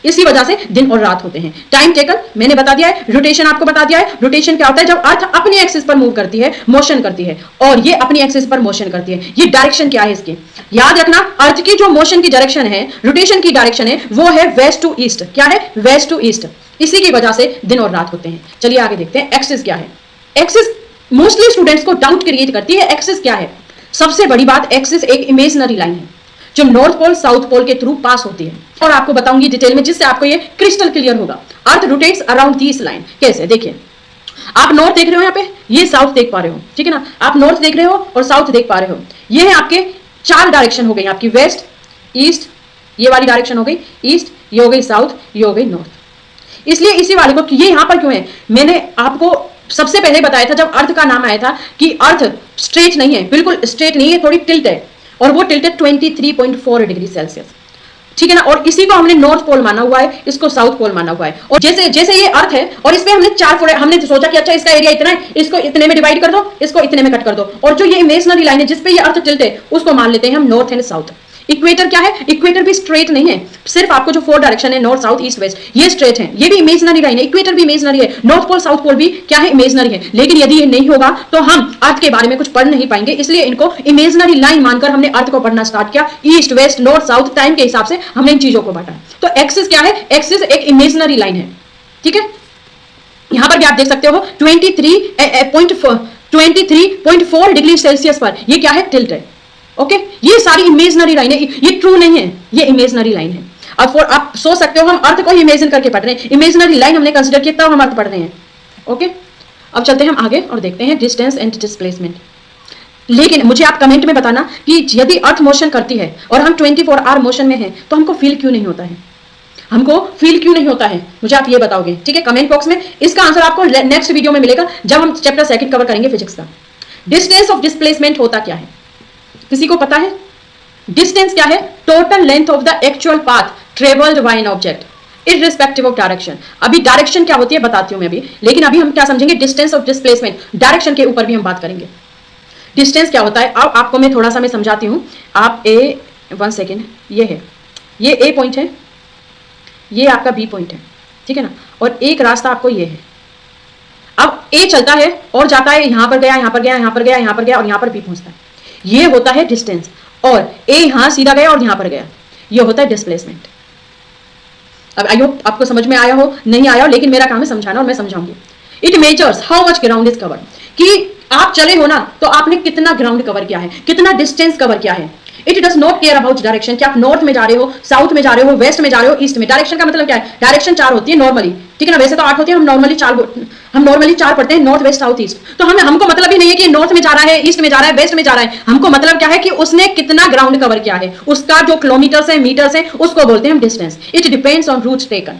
इसी वजह से दिन और रात होते हैं। टाइम टेकन मैंने बता दिया है, रोटेशन आपको बता दिया है। रोटेशन क्या होता है? जब अर्थ अपनी एक्सिस पर मूव करती है, मोशन करती है, और ये अपनी एक्सिस पर मोशन करती है। ये डायरेक्शन क्या है इसकी? याद रखना, अर्थ की जो मोशन की डायरेक्शन है, रोटेशन की डायरेक्शन है, वो है वेस्ट टू ईस्ट। क्या है? West to east. इसी की वजह से दिन और रात होते हैं। चलिए आगे देखते हैं एक्सिस क्या है। एक्सिस मोस्टली स्टूडेंट्स को डाउट क्रिएट करती है, एक्सिस क्या है। सबसे बड़ी बात, एक्सिस एक इमेजनरी लाइन है जो नॉर्थ पोल साउथ पोल के थ्रू पास होती है, और आपको बताऊंगी डिटेल में, जिससे आपको ये क्रिस्टल क्लियर होगा। अर्थ रोटेट्स अराउंड दिस लाइन। कैसे? देखिए, आप नॉर्थ देख रहे हो, यहाँ पे ये साउथ देख पा रहे हो, ठीक है ना। आप नॉर्थ देख रहे हो और साउथ देख पा रहे हो। ये है आपके 4 डायरेक्शन हो गई आपकी, वेस्ट, ईस्ट, ये वाली डायरेक्शन हो गई ईस्ट, ये हो गई साउथ, ये हो गई नॉर्थ। इसलिए इसी वाले को, ये यहां पर क्यों है, मैंने आपको सबसे पहले बताया था जब अर्थ का नाम आया था कि अर्थ स्ट्रेट नहीं है, बिल्कुल स्ट्रेट नहीं है, थोड़ी टिल्ट है, और वो टिल्ट है 23.4 डिग्री सेल्सियस, ठीक है ना। और इसी को हमने नॉर्थ पोल माना हुआ है, इसको साउथ पोल माना हुआ है। और जैसे जैसे ये अर्थ है और इसमें हमने 4 हमने सोचा कि अच्छा इसका एरिया इतना है, इसको इतने में डिवाइड कर दो, इसको इतने में कट कर दो, और जो ये इमेजनरी लाइन है जिसपे ये अर्थ टिल्ट है, उसको मान लेते हैं हम नॉर्थ एंड साउथ। इक्वेटर क्या है? इक्वेटर भी स्ट्रेट नहीं है, सिर्फ आपको जो 4 डायरेक्शन है, नॉर्थ साउथ ईस्ट वेस्ट, ये स्ट्रेट है, ये भी इमेजनरी लाइन है। इक्वेटर भी इमेजनरी है, नॉर्थ पोल साउथ पोल भी क्या है? इमेजनरी है। लेकिन यदि ये नहीं होगा तो हम अर्थ के बारे में कुछ पढ़ नहीं पाएंगे, इसलिए इनको इमेजनरी लाइन मानकर हमने अर्थ को पढ़ना स्टार्ट किया। East west north south time के हिसाब से हमने इन चीजों को बांटा। तो एक्सिस क्या है? एक्सिस एक इमेजनरी लाइन है, ठीक है। यहां पर भी आप देख सकते हो 23.4 डिग्री सेल्सियस पर ये क्या है? टिल्ट है। ओके, ये सारी इमेजनरी लाइन है, ये ट्रू नहीं है, ये इमेजनरी लाइन है। अब आप सोच सकते हो हम अर्थ को ही इमेजिन करके पढ़ रहे हैं, इमेजनरी लाइन हमने कंसीडर किया तब हम अर्थ पढ़ रहे हैं। ओके, अब चलते हैं हम आगे और देखते हैं डिस्टेंस एंड डिस्प्लेसमेंट। लेकिन मुझे आप कमेंट में बताना कि यदि अर्थ मोशन करती है और हम 24 आवर मोशन में हैं तो हमको फील क्यों नहीं होता है? हमको फील क्यों नहीं होता है, मुझे आप ये बताओगे, ठीक है, कमेंट बॉक्स में। इसका आंसर आपको नेक्स्ट वीडियो में मिलेगा जब हम चैप्टर 2 कवर करेंगे फिजिक्स का। डिस्टेंस ऑफ डिस्प्लेसमेंट होता क्या है? किसी को पता है? डिस्टेंस क्या है? Total length of the actual path travelled by an object irrespective of direction. अभी डायरेक्शन क्या होती है बताती हूं मैं अभी, लेकिन अभी हम क्या समझेंगे? डिस्टेंस ऑफ डिस्प्लेसमेंट, डायरेक्शन के ऊपर भी हम बात करेंगे। डिस्टेंस क्या होता है अब आपको मैं थोड़ा सा मैं समझाती हूं। आप वन सेकेंड, ये है, ये ए पॉइंट है, ये आपका बी पॉइंट है, ठीक है ना, और एक रास्ता आपको ये है। अब ए चलता है और जाता है, यहां पर गया, यहां पर गया, यहां पर गया, यहां पर गया, और यहां पर बी पहुंचता है, ये होता है डिस्टेंस। और ए यहां सीधा गया और यहां पर गया, ये होता है डिस्प्लेसमेंट। अब आई होप आपको समझ में आया हो, नहीं आया हो, लेकिन मेरा काम है समझाना और मैं समझाऊंगी। It measures how much ground is covered, कि आप चले हो ना तो आपने कितना ग्राउंड कवर किया है, कितना डिस्टेंस कवर किया है। It does not care about direction, कि आप नॉर्थ में जा रहे हो, साउथ में जा रहे हो, वेस्ट में जा रहे हो, ईस्ट में। डायरेक्शन का मतलब क्या है? डायरेक्शन 4 होती है नॉर्मली, ठीक है ना, वैसे तो 8 होती है, हम नॉर्मली 4 पढ़ते हैं, नॉर्थ वेस्ट साउथ ईस्ट। तो हमको मतलब ही नहीं है कि नॉर्थ में जा रहा है, ईस्ट में जा रहा है, वेस्ट में जा रहा है। हमको मतलब क्या है कि उसने कितना ग्राउंड कवर किया है, उसका जो किलोमीटर्स है, मीटर्स है, उसको बोलते हैं हम distance. It depends on route taken,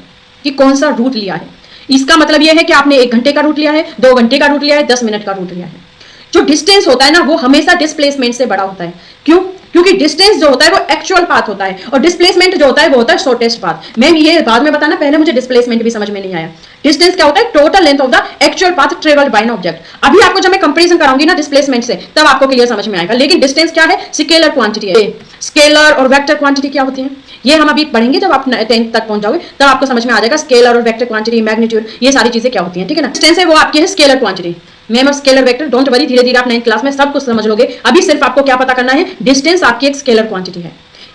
कि कौन सा रूट लिया है। इसका मतलब यह है कि आपने 1 घंटे का रूट लिया है, 2 घंटे का रूट लिया है, 10 मिनट का रूट लिया है। जो डिस्टेंस होता है ना, वो हमेशा डिस्प्लेसमेंट से बड़ा होता है। क्यों? क्योंकि डिस्टेंस जो होता है वो एक्चुअल पाथ होता है और डिस्प्लेसमेंट जो होता है वो होता है शॉर्टेस्ट पाथ। मैं ये बाद में बताना, पहले मुझे डिस्प्लेसमेंट भी समझ में नहीं आया। डिस्टेंस क्या होता है? Total length of the actual path travelled by an object. अभी आपको जब मैं कंपैरिजन कराऊंगी ना डिस्प्लेसमेंट से, तब आपको क्लियर समझ में आएगा। लेकिन डिस्टेंस क्या है? स्केलर क्वांटिटी है। स्केलर और वेक्टर क्वांटिटी क्या होती है ये हम अभी पढ़ेंगे, जब आप 10th तक पहुंच जाओगे तब आपको समझ में आ जाएगा स्केलर और वेक्टर क्वांटिटी, मैग्नीट्यूड, ये सारी चीजें क्या होती हैं, ठीक है ना। डिस्टेंस है वो आपकी है scalar quantity, ma'am of scalar vector, don't worry, धीरे धीरे आप 9th क्लास में सब कुछ समझ लोगे। अभी सिर्फ आपको क्या पता करना है, डिस्टेंस आपकी एक स्केलर क्वांटिटी है।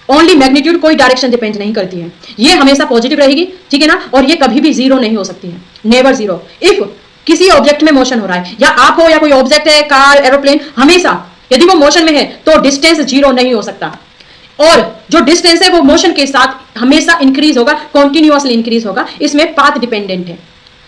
ओनली मैग्नीट्यूड कोई डायरेक्शन डिपेंड नहीं करती है, ये हमेशा पॉजिटिव रहेगी, ठीक है ना, और ये कभी भी जीरो नहीं हो सकती है, नेवर जीरो। इफ किसी ऑब्जेक्ट में मोशन हो रहा है, या आप हो या कोई ऑब्जेक्ट है, कार, एरोप्लेन, हमेशा यदि वो मोशन में है तो डिस्टेंस जीरो नहीं हो सकता। और जो डिस्टेंस है वो मोशन के साथ हमेशा इंक्रीज होगा, कॉन्टिन्यूअसली इंक्रीज होगा, इसमें पाथ डिपेंडेंट है।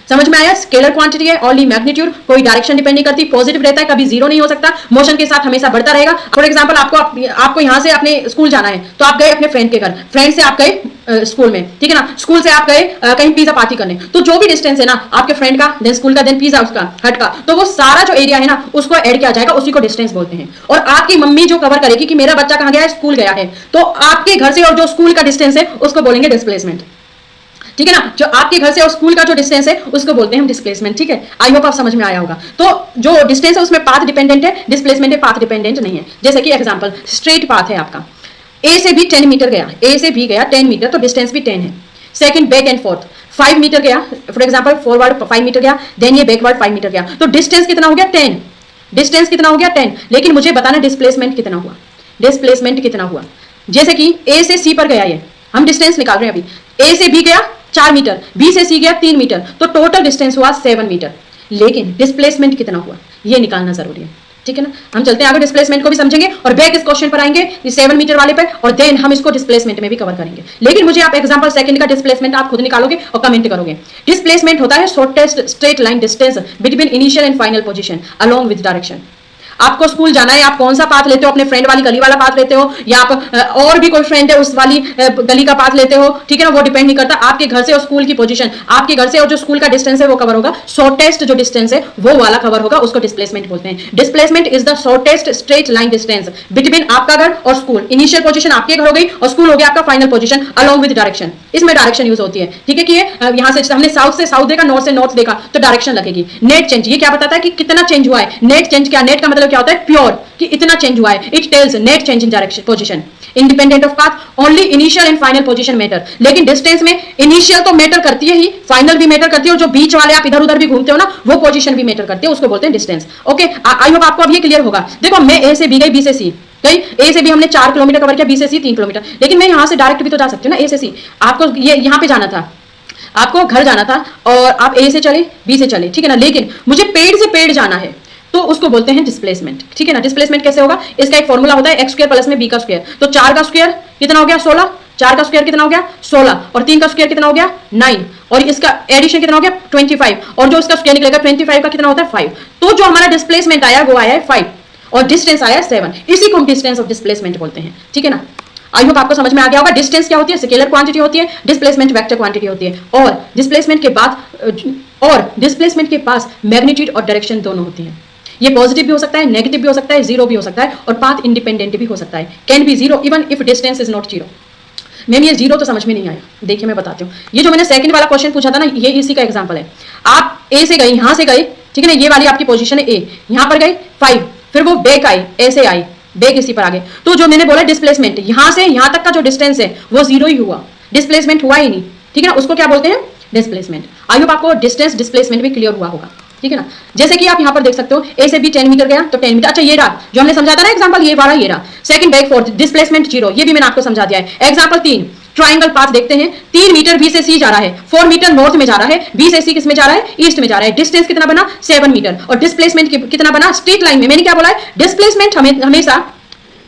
समझ में आया? स्केलर क्वांटिटी है, ओनली मैग्नीट्यूड, कोई डायरेक्शन डिपेंड नहीं करती, पॉजिटिव रहता है, कभी जीरो नहीं हो सकता, मोशन के साथ हमेशा बढ़ता रहेगा। फॉर एग्जांपल आपको यहां से अपने स्कूल जाना है, तो आप गए अपने फ्रेंड के घर, फ्रेंड से आप गए स्कूल में, ठीक है ना, स्कूल से आप गए कहीं पिज्जा पार्टी करने, तो जो भी डिस्टेंस है ना आपके फ्रेंड का, देन स्कूल का, देन पिज्जा उसका हट का, तो वो सारा जो एरिया है ना उसको ऐड किया जाएगा, उसी को डिस्टेंस बोलते हैं। और आपकी मम्मी जो कवर करेगी कि मेरा बच्चा कहां गया है, स्कूल गया है, तो आपके घर से और जो स्कूल का डिस्टेंस है उसको बोलेंगे डिस्प्लेसमेंट, ठीक है ना। जो आपके घर से और स्कूल का जो डिस्टेंस है उसको बोलते हैं हम डिस्प्लेसमेंट, ठीक है। आई होप आप समझ में आया होगा। तो जो डिस्टेंस है उसमें पाथ डिपेंडेंट है, डिस्प्लेसमेंट है पाथ डिपेंडेंट नहीं है। जैसे कि एग्जांपल, स्ट्रेट पाथ है आपका, ए से बी 10 मीटर गया, ए से बी गया 10 मीटर, तो डिस्टेंस भी 10 है। Second, back and forth 5 metre गया, फॉर एग्जांपल फॉरवर्ड 5 मीटर गया, देन ये बैकवर्ड 5 मीटर गया, तो डिस्टेंस कितना हो गया 10, डिस्टेंस कितना हो गया 10। लेकिन मुझे बताना डिस्प्लेसमेंट कितना हुआ, डिस्प्लेसमेंट कितना हुआ। जैसे कि ए से सी पर गया, ये हम डिस्टेंस निकाल रहे हैं अभी, ए से बी गया 4 मीटर, बी से सी गया 3 मीटर, तो टोटल डिस्टेंस हुआ 7 मीटर। लेकिन डिस्प्लेसमेंट कितना हुआ ये निकालना जरूरी है, ठीक है ना। हम चलते हैं आगे, डिस्प्लेसमेंट को भी समझेंगे और बैक इस क्वेश्चन पर आएंगे 7 मीटर वाले पे, और देन हम इसको डिस्प्लेसमेंट में भी कवर करेंगे। लेकिन मुझे आप एग्जांपल सेकंड का डिस्प्लेसमेंट आप खुद निकालोगे और कमेंट करोगे। डिस्प्लेसमेंट होता है shortest straight line distance between initial and final position along with direction. आपको स्कूल जाना है, आप कौन सा पाथ लेते हो, अपने फ्रेंड वाली गली वाला पाथ लेते हो, या आप और भी कोई फ्रेंड है उस वाली गली का पाथ लेते हो, ठीक है ना, वो डिपेंड नहीं करता। आपके घर से और स्कूल की पोजीशन, आपके घर से और जो स्कूल का डिस्टेंस है वो कवर होगा, शॉर्टेस्ट जो डिस्टेंस है वो वाला कवर होगा, उसको डिस्प्लेसमेंट बोलते हैं। Displacement is the shortest straight line distance between आपका घर और स्कूल। इनिशियल पोजीशन आपके घर हो गई और स्कूल हो गया आपका final position along with direction. इसमें डायरेक्शन यूज होती है, ठीक है, कि यहाँ से हमने साउथ से साउथ देखा, नॉर्थ से नॉर्थ देखा, तो डायरेक्शन लगेगी। नेट चेंज, ये क्या बताता है कि कितना चेंज हुआ है। नेट चेंज क्या, नेट का मतलब क्या होता है, प्योर, कि इतना चेंज हुआ है। It tells net change in direction position independent of path, only initial and final position matter. लेकिन डिस्टेंस में इनिशियल तो मैटर करती है ही, फाइनल भी मैटर करती है, और जो बीच वाले आप इधर उधर भी घूमते हो ना वो पोजीशन भी मैटर करती है, उसको बोलते हैं डिस्टेंस। ओके, आई होप आपको अब ये क्लियर होगा। देखो मैं ए से बी गई, बी से सी गई, ए से बी हमने 4 किलोमीटर कवर किया, बी से सी 3 किलोमीटर, लेकिन मैं यहां से डायरेक्ट भी तो जा सकती हूँ ना, ए से सी। आपको ये यहां पे जाना था, आपको घर जाना था और आप ए से चले, बी से चले, ठीक है ना, लेकिन मुझे पेड़ से पेड़ जाना है, तो उसको बोलते हैं डिस्प्लेसमेंट, ठीक है ना। डिस्प्लेसमेट कैसे होगा, इसका एक फॉर्मूला होता है एक्स स्क्वायर प्लस में बी का स्क्वायर। तो 4 का स्क्वायर कितना हो गया 16, 4 का स्क्वायर कितना हो गया 16, और 3 का स्क्वायर कितना हो गया 9, और इसका एडिशन कितना हो गया 25, और जो इसका स्क्वायर निकलेगा 25 का कितना होता है 5। तो जो हमारा डिस्प्लेसमेंट आया वो आया है 5 और डिस्टेंस आया 7, इसी को हम डिस्टेंस ऑफ डिस्प्लेसमेंट बोलते हैं, ठीक है ना। आई होप आपको समझ में आ गया होगा। डिस्टेंस क्या होती है, स्केलर क्वांटिटी होती है, डिस्प्लेसमेंट वेक्टर क्वांटिटी होती है, और डिस्प्लेसमेंट के पास मैग्नीट्यूड और डायरेक्शन दोनों होती है। ये पॉजिटिव भी हो सकता है, नेगेटिव भी हो सकता है, जीरो भी हो सकता है, और पाथ इंडिपेंडेंट भी हो सकता है, can be zero even if distance is not zero. Ma'am ये जीरो तो समझ में नहीं आया, देखिए मैं बताती हूँ। ये जो मैंने सेकंड वाला क्वेश्चन पूछा था ना, ये इसी का एग्जांपल है। आप ए से गए, यहां से गए, ठीक है ना, ये वाली आपकी पोजीशन है ए, यहां पर गए 5, फिर वो बैक आए, ऐसे आई, बैक इसी पर आ गए, तो जो मैंने बोला डिस्प्लेसमेंट, यहां से यहां तक का जो डिस्टेंस है वो जीरो ही हुआ, डिस्प्लेसमेंट हुआ ही नहीं, ठीक है ना, उसको क्या बोलते हैं डिस्प्लेसमेंट। आई होप आपको डिस्टेंस डिस्प्लेसमेंट भी क्लियर हुआ होगा, ठीक है ना। जैसे कि आप यहां पर देख सकते हो, ए से बी 10 मीटर गया तो 10 मीटर, अच्छा ये रहा जो हमने समझा था ना एग्जांपल, ये वाला ये रहा। Second, back, fourth, displacement zero, ये भी मैंने आपको समझा दिया है। एग्जांपल 3, ट्राइंगल पाथ देखते हैं, 3 मीटर बी से सी जा रहा है, 4 मीटर नॉर्थ में जा रहा है, बी से सी किस में जा रहा है, ईस्ट में जा रहा है। डिस्टेंस कितना बना 7 मीटर, और डिस्प्लेसमेंट कितना बना स्ट्रेट लाइन में। मैंने क्या बोला है, डिस्प्लेसमेंट हमेशा,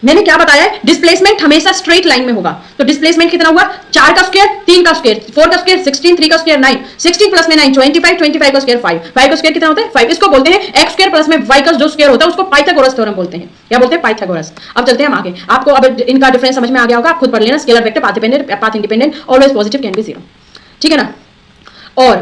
मैंने क्या बताया है, डिस्प्लेसमेंट हमेशा स्ट्रेट लाइन में होगा। तो डिस्प्लेसमेंट कितना हुआ, 4 का स्क्वायर, 3 का स्क्वायर, 4 का स्क्वायर 16, 3 का स्क्वायर 9, 16 प्लस में 9 25, 25 का स्क्वायर 5, 5 का स्क्वायर कितना होता है 5। इसको बोलते हैं एक्स स्क्वायर प्लस में वाई का जो स्क्वायर होता है उसको पाइथागोरस थ्योरम बोलते हैं। क्या बोलते हैं, पाइथागोरस। अब चलते हैं हम आगे, आपको अब इनका डिफरेंस समझ में आ गया होगा, आप खुद पढ़ लेना। Scalar vector, path dependent, path independent, always positive, can be zero, ठीक है ना। और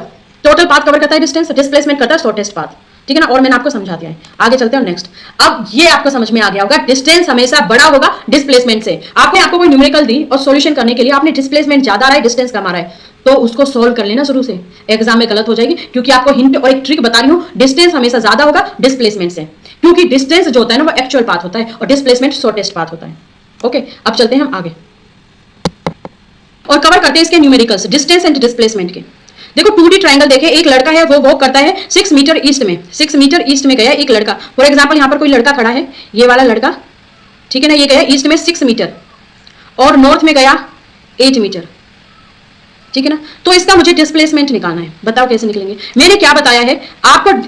टोटल पाथ कवर करता है डिस्टेंस, डिस्प्लेसमेंट करता है शॉर्टेस्ट पाथ। ठीक है ना, और मैंने आपको समझा दिया है। आगे चलते हैं नेक्स्ट। अब ये आपको समझ में आ गया होगा, डिस्टेंस हमेशा बड़ा होगा डिस्प्लेसमेंट से। आपको कोई न्यूमेरिकल दी और सॉल्यूशन करने के लिए आपने डिस्प्लेसमेंट ज्यादा आ रहा है, डिस्टेंस कम आ रहा है, तो उसको सोल्व कर लेना शुरू से, एग्जाम में गलत हो जाएगी। क्योंकि आपको हिंट और एक ट्रिक बता रही हूं, डिस्टेंस हमेशा ज्यादा होगा डिस्प्लेसमेंट से, क्योंकि डिस्टेंस जो होता है ना वो एक्चुअल पाथ होता है और डिस्प्लेसमेंट शॉर्टेस्ट पाथ होता है। ओके, अब चलते हैं हम आगे और कवर करते हैं इसके न्यूमेरिकल्स, डिस्टेंस एंड डिस्प्लेसमेंट के। देखो 2D ट्रायंगल देखे, एक लड़का है वो वॉक करता है 6 मीटर ईस्ट में, 6 मीटर ईस्ट में गया एक लड़का। फॉर एग्जांपल यहाँ पर कोई लड़का खड़ा है, ये वाला लड़का, ठीक है ना, ये गया ईस्ट में 6 मीटर और नॉर्थ में गया 8 मीटर, ठीक है ना। तो इसका मुझे डिस्प्लेसमेंट निकालना है, बताओ कैसे निकलेंगे। मैंने क्या बताया है आपको,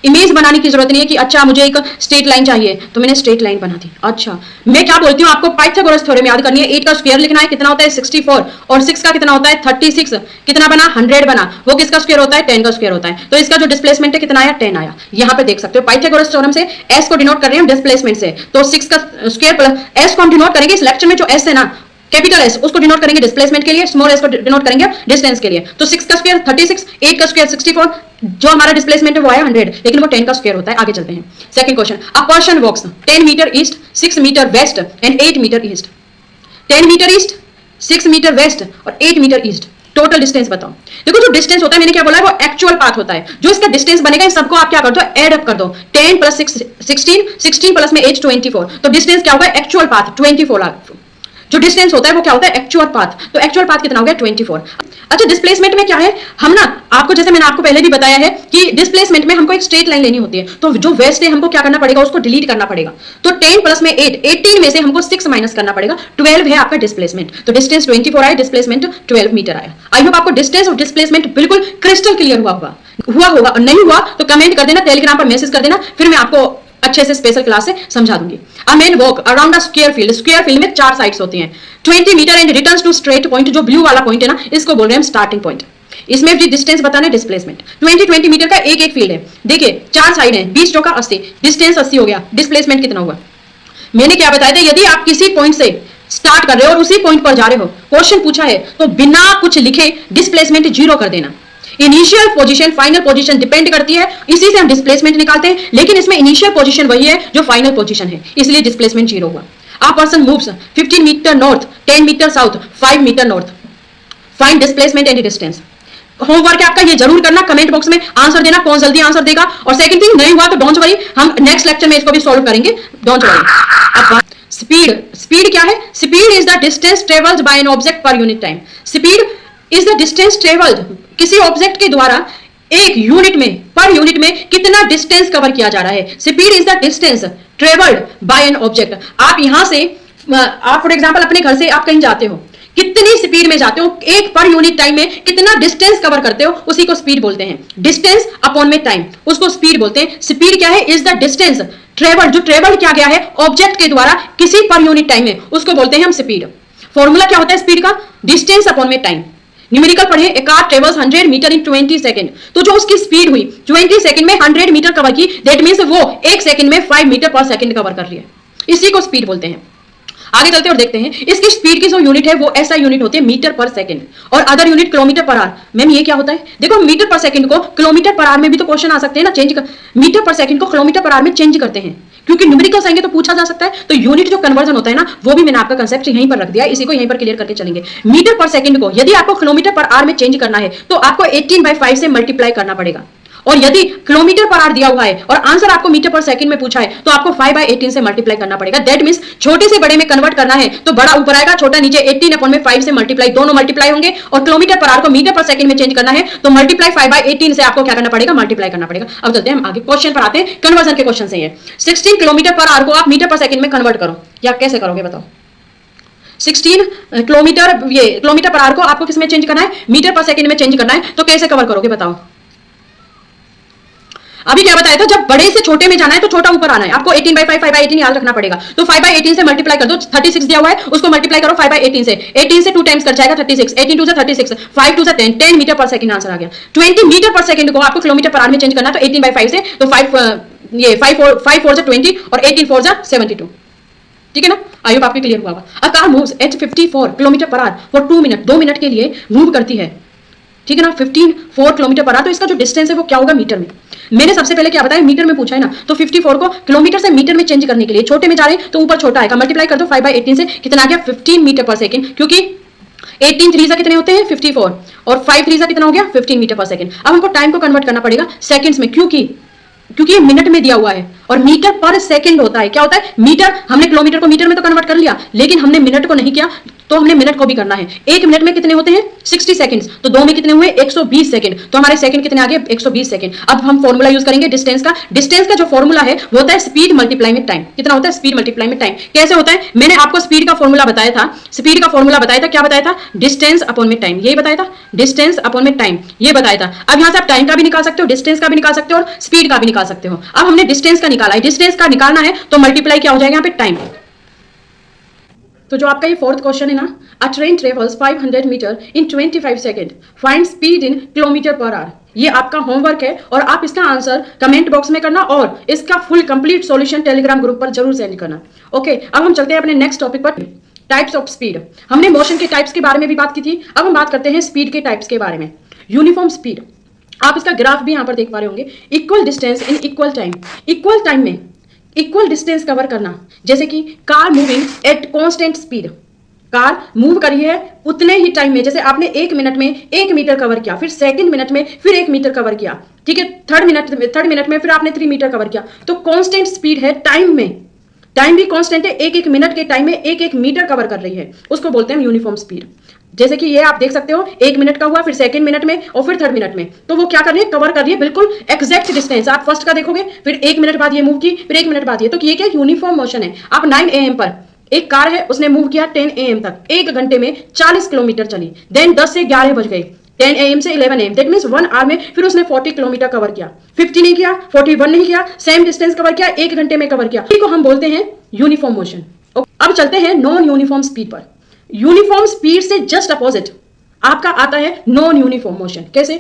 इमेज बनाने की जरूरत नहीं है कि अच्छा मुझे एक स्ट्रेट लाइन चाहिए तो मैंने स्ट्रेट लाइन बना दी। अच्छा मैं क्या बोलती हूँ, आपको पाइथागोरस थ्योरम याद करनी है। 8 का स्क्वायर लिखना है, कितना होता है 64, और 6 का कितना होता है 36, कितना बना 100 बना, वो किसका स्क्वायर होता है 10 का स्क्वायर होता है। तो इसका जो डिस्प्लेसमेंट है कितना आया 10 आया। यहाँ पे देख सकते हो पाइथागोरस थ्योरम से एस को डिनोट कर रहे हैं डिस्प्लेसमेंट से, तो 6 का स्क्वायर प्लस एस को हम डिनोट करेंगे इस लेक्चर में, जो एस है ना कैपिटल एस उसको डिनोट करेंगे डिस्प्लेसमेंट के लिए, स्मॉल एस को डिनोट करेंगे डिस्टेंस के लिए। तो 6 का स्क्वायर 36, 8 का स्क्वायर 64, जो हमारा डिस्प्लेसमेंट है वो आया 100, लेकिन वो 10 का स्क्वायर होता है। आगे चलते हैं second question. A person walks 10 metre east, 6 metre west and 8 metre east. 10 metre east, 6 metre west और 8 मीटर ईस्ट, टोटल डिस्टेंस बताओ। देखो जो डिस्टेंस होता है मैंने क्या बोला है वो एक्चुअल पाथ होता है, जो इसका डिस्टेंस बनेगा इन सबको आप क्या कर दो ऐड अप कर दो, 10 प्लस 6 16, 16 प्लस में 8 24, तो डिस्टेंस क्या होगा एक्चुअल पाथ 24। जो डिस्टेंस होता है वो क्या होता है एक्चुअल पाथ, तो एक्चुअल पाथ कितना हो गया 24। अच्छा डिस्प्लेसमेंट में क्या है, हम ना आपको जैसे मैंने आपको पहले भी बताया है कि डिस्प्लेसमेंट में हमको एक स्ट्रेट लाइन लेनी होती है, तो जो वेस्ट है हमको क्या करना पड़ेगा उसको डिलीट करना पड़ेगा। तो 10 प्लस में 8, 18 में से हमको 6 माइनस करना पड़ेगा, 12 है आपका डिस्प्लेसमेंट। तो डिस्टेंस 24 आया, डिस्प्लेसमेंट 12 मीटर आया। आई होप आपको डिस्टेंस और डिस्प्लेसमेंट बिल्कुल क्रिस्टल क्लियर हुआ होगा और नहीं हुआ तो कमेंट कर देना, टेलीग्राम पर मैसेज कर देना, फिर मैं आपको अच्छे से स्पेशल क्लास से समझा दूंगी। A man walk around a square field, square field में 4 साइड्स होती हैं, 20 metre and returns to straight point, जो ब्लू वाला पॉइंट है ना इसको बोल रहे हैं हम स्टार्टिंग पॉइंट। इसमें भी डिस्टेंस बताना है डिस्प्लेसमेंट। 20 मीटर का एक फील्ड है, देखिए 4 साइड है, 20 चौका 80, डिस्टेंस 80 हो गया, डिस्प्लेसमेंट कितना हुआ। मैंने क्या बताया था, यदि आप किसी पॉइंट से स्टार्ट कर रहे हो और उसी पॉइंट पर जा रहे हो, क्वेश्चन पूछा है तो बिना कुछ लिखे डिस्प्लेसमेंट 0 कर देना। Initial position final position depend करती है, इसी से हम डिस्प्लेसमेंट निकालते हैं, लेकिन इसमें इनिशियल पोजीशन वही है जो फाइनल पोजीशन है, इसलिए डिस्प्लेसमेंट 0 हुआ। A person moves 15 metre north, 10 metre south, 5 metre north, find displacement and distance. Homework है आपका, ये जरूर करना, कमेंट बॉक्स में आंसर देना, कौन जल्दी आंसर देगा। और सेकंड थिंग नहीं हुआ तो डोंट वरी, हम नेक्स्ट लेक्चर में इसको भी सॉल्व करेंगे, डोंट वरी। अब स्पीड, स्पीड क्या है, speed is the distance travelled by an object per unit time. Speed is the distance travelled, किसी ऑब्जेक्ट के द्वारा एक यूनिट में, पर यूनिट में कितना डिस्टेंस कवर किया जा रहा है। Speed is the distance travelled by an object. आप यहां से, आप फॉर एग्जांपल अपने घर से आप कहीं जाते हो, कितनी स्पीड में जाते हो, एक पर यूनिट टाइम में कितना डिस्टेंस कवर करते हो, उसी को स्पीड बोलते हैं। डिस्टेंस अपॉन में टाइम, उसको स्पीड बोलते हैं। स्पीड क्या है, इज द डिस्टेंस ट्रेवल, जो ट्रेवल किया गया है ऑब्जेक्ट के द्वारा किसी पर यूनिट टाइम में, उसको बोलते हैं हम स्पीड। फॉर्मूला क्या होता है स्पीड का, डिस्टेंस अपॉन में टाइम। न्यूमेरिकल पढ़े, ए कार ट्रेवल्स 100 मीटर इन 20 सेकंड, तो जो उसकी स्पीड हुई 20 सेकंड में 100 मीटर कवर की, दैट मींस वो 1 सेकंड में 5 मीटर पर सेकंड कवर कर रही है, इसी को स्पीड बोलते हैं। आगे चलते और देखते हैं इसकी स्पीड की जो यूनिट है वो ऐसा यूनिट होती है मीटर पर सेकंड, और other unit kilometre per our. Ma'am ये क्या होता है, देखो मीटर पर सेकंड को किलोमीटर पर आवर में भी तो क्वेश्चन आ सकते हैं ना, चेंज कर, मीटर पर सेकंड को किलोमीटर पर आवर में चेंज करते हैं, क्योंकि न्यूमेरिकल्स आएंगे तो पूछा जा सकता है। तो यूनिट जो कन्वर्जन होता है ना, वो भी मैंने आपका कंसेप्ट यहीं पर रख दिया, इसी को यहीं पर क्लियर करके चलेंगे। मीटर पर सेकंड को यदि आपको किलोमीटर पर आवर में चेंज करना है तो आपको 18/5 से मल्टीप्लाई करना पड़ेगा, और यदि किलोमीटर पर आवर दिया हुआ है और आंसर आपको मीटर पर सेकंड में पूछा है तो आपको 5/18 से मल्टीप्लाई करना पड़ेगा। दैट मींस छोटे से बड़े में कन्वर्ट करना है तो बड़ा ऊपर आएगा, छोटा नीचे, 18/5 से मल्टीप्लाई, दोनों मल्टीप्लाई होंगे। और किलोमीटर पर आवर को मीटर पर सेकंड में चेंज करना है तो मल्टीप्लाई 5/18 से आपको क्या करना पड़ेगा, मल्टीप्लाई करना पड़ेगा। अब चलते हैं हम आगे क्वेश्चन पर आते हैं, कन्वर्जन के क्वेश्चन से। 16 किलोमीटर पर आवर को आप मीटर पर सेकंड में कन्वर्ट करो, या कैसे करोगे बताओ। 16 किलोमीटर, ये किलोमीटर पर आवर को आपको किस में चेंज करना है, मीटर पर सेकंड में चेंज करना है, तो कैसे कवर करोगे बताओ। अभी क्या बताया था, जब बड़े से छोटे में जाना है तो छोटा ऊपर आना है, आपको 18/5 5/18 याद रखना पड़ेगा। तो 5/18 से मल्टीप्लाई कर दो, 36 दिया हुआ है उसको मल्टीप्लाई करो 5/18 से, 18 से 2 टाइम्स कर जाएगा 36, 18 2 से 36, 5 2 से 10, 10 मीटर पर सेकंड आंसर आ गया। 20 मीटर पर सेकंड को आपको किलोमीटर पर आवर में चेंज करना, तो 18/5 से, तो 5 4 से 20 और 18 4 से 72, ठीक है ना। आई होप आपके क्लियर हुआ होगा। A car moves eight 54 kilometre per hour for 2 minute, 2 minute के लिए मूव करती है। ठीक है ना, 54 किलोमीटर पर आवर। तो इसका जो डिस्टेंस है वो क्या होगा मीटर में। मैंने सबसे पहले क्या बताया, मीटर में पूछा है ना, तो 54 को किलोमीटर से मीटर में चेंज करने के लिए छोटे में जा रहे हैं तो ऊपर छोटा आएगा, मल्टीप्लाई कर दो 5/18 से, कितना आ गया 15 मीटर पर सेकंड, क्योंकि 18 3 से कितने होते हैं 54 और 5 3 से कितना हो गया 15 मीटर पर सेकंड। अब हमको टाइम को कन्वर्ट करना पड़ेगा सेकंड्स में, क्योंकि ये मिनट में दिया हुआ है और मीटर पर सेकंड होता है। क्या होता है मीटर, हमने किलोमीटर को मीटर में तो कन्वर्ट कर लिया, लेकिन हमने मिनट को नहीं किया, तो हमने मिनट को भी करना है। एक मिनट में कितने होते हैं 60 सेकंड्स, तो 2 में कितने हुए 120 सेकंड, तो हमारे सेकंड कितने आ गए 120 सेकंड। अब हम फॉर्मूला यूज करेंगे डिस्टेंस का। डिस्टेंस का जो फॉर्मूला है वो होता है स्पीड मल्टीप्लाई में टाइम। कितना होता है स्पीड मल्टीप्लाई में टाइम। कैसे होता है, मैंने आपको स्पीड का फॉर्मूला बताया था, स्पीड का फॉर्मूला बताया था, क्या बताया था, डिस्टेंस अपॉन में टाइम, यही बताया था, डिस्टेंस अपॉन में टाइम, ये बताया था। अब यहां से आप टाइम का भी निकाल सकते हो, डिस्टेंस का भी निकाल सकते हो और स्पीड का भी निकाल सकते हो। अब हमने डिस्टेंस का निकाला है, डिस्टेंस का निकालना है तो मल्टीप्लाई क्या हो जाएगा यहाँ पे टाइम। तो जो आपका ये फोर्थ क्वेश्चन है ना, a train travels 500 metre in 25 second, find speed in kilometre per hour. ये आपका होमवर्क है और आप इसका आंसर कमेंट बॉक्स में करना और इसका full complete solution Telegram group पर जरूर सेंड करना। ओके, अब हम चलते हैं अपने नेक्स्ट टॉपिक पर, टाइप्स ऑफ स्पीड। हमने मोशन के टाइप्स के बारे में भी बात की थी, अब हम बात करते हैं स्पीड के टाइप्स के बारे में। यूनिफॉर्म स्पीड, आप इसका ग्राफ भी यहां पर देख पा रहे होंगे। Equal distance in equal time, equal time में इक्वल डिस्टेंस कवर करना, जैसे कि car moving at constant speed, car move करी है उतने ही टाइम में, जैसे आपने 1 मिनट में 1 मीटर कवर किया, फिर सेकंड मिनट में फिर 1 मीटर कवर किया, ठीक है, थर्ड मिनट में फिर आपने 3 मीटर कवर किया, तो कांस्टेंट स्पीड है टाइम में, टाइम भी कांस्टेंट है, 1 मिनट के टाइम में 1 मीटर कवर कर रही है, उसको बोलते हैं यूनिफॉर्म स्पीड। जैसे कि ये आप देख सकते हो 1 मिनट का हुआ, फिर सेकंड मिनट में और फिर थर्ड मिनट में, तो वो क्या कर रही है, कवर कर रही है बिल्कुल एग्जैक्ट डिस्टेंस। आप फर्स्ट का देखोगे, फिर 1 मिनट बाद ये मूव की, फिर 1 मिनट बाद ये, तो ये क्या यूनिफॉर्म मोशन है। आप 9 AM पर एक कार है, उसने मूव किया 10 AM तक, 1 घंटे में 40 किलोमीटर चली, देन 10 से 11 बज गए, 10 AM से 11 AM, दैट मींस 1 आवर में फिर उसने 40 किलोमीटर कवर किया, 50 नहीं किया, 41 नहीं किया, सेम डिस्टेंस कवर किया, 1 घंटे में कवर किया, इसी को हम बोलते हैं यूनिफॉर्म मोशन। अब चलते हैं नॉन यूनिफॉर्म स्पीड पर। यूनिफॉर्म स्पीड से जस्ट अपोजिट आपका आता है नॉन यूनिफॉर्म मोशन। कैसे,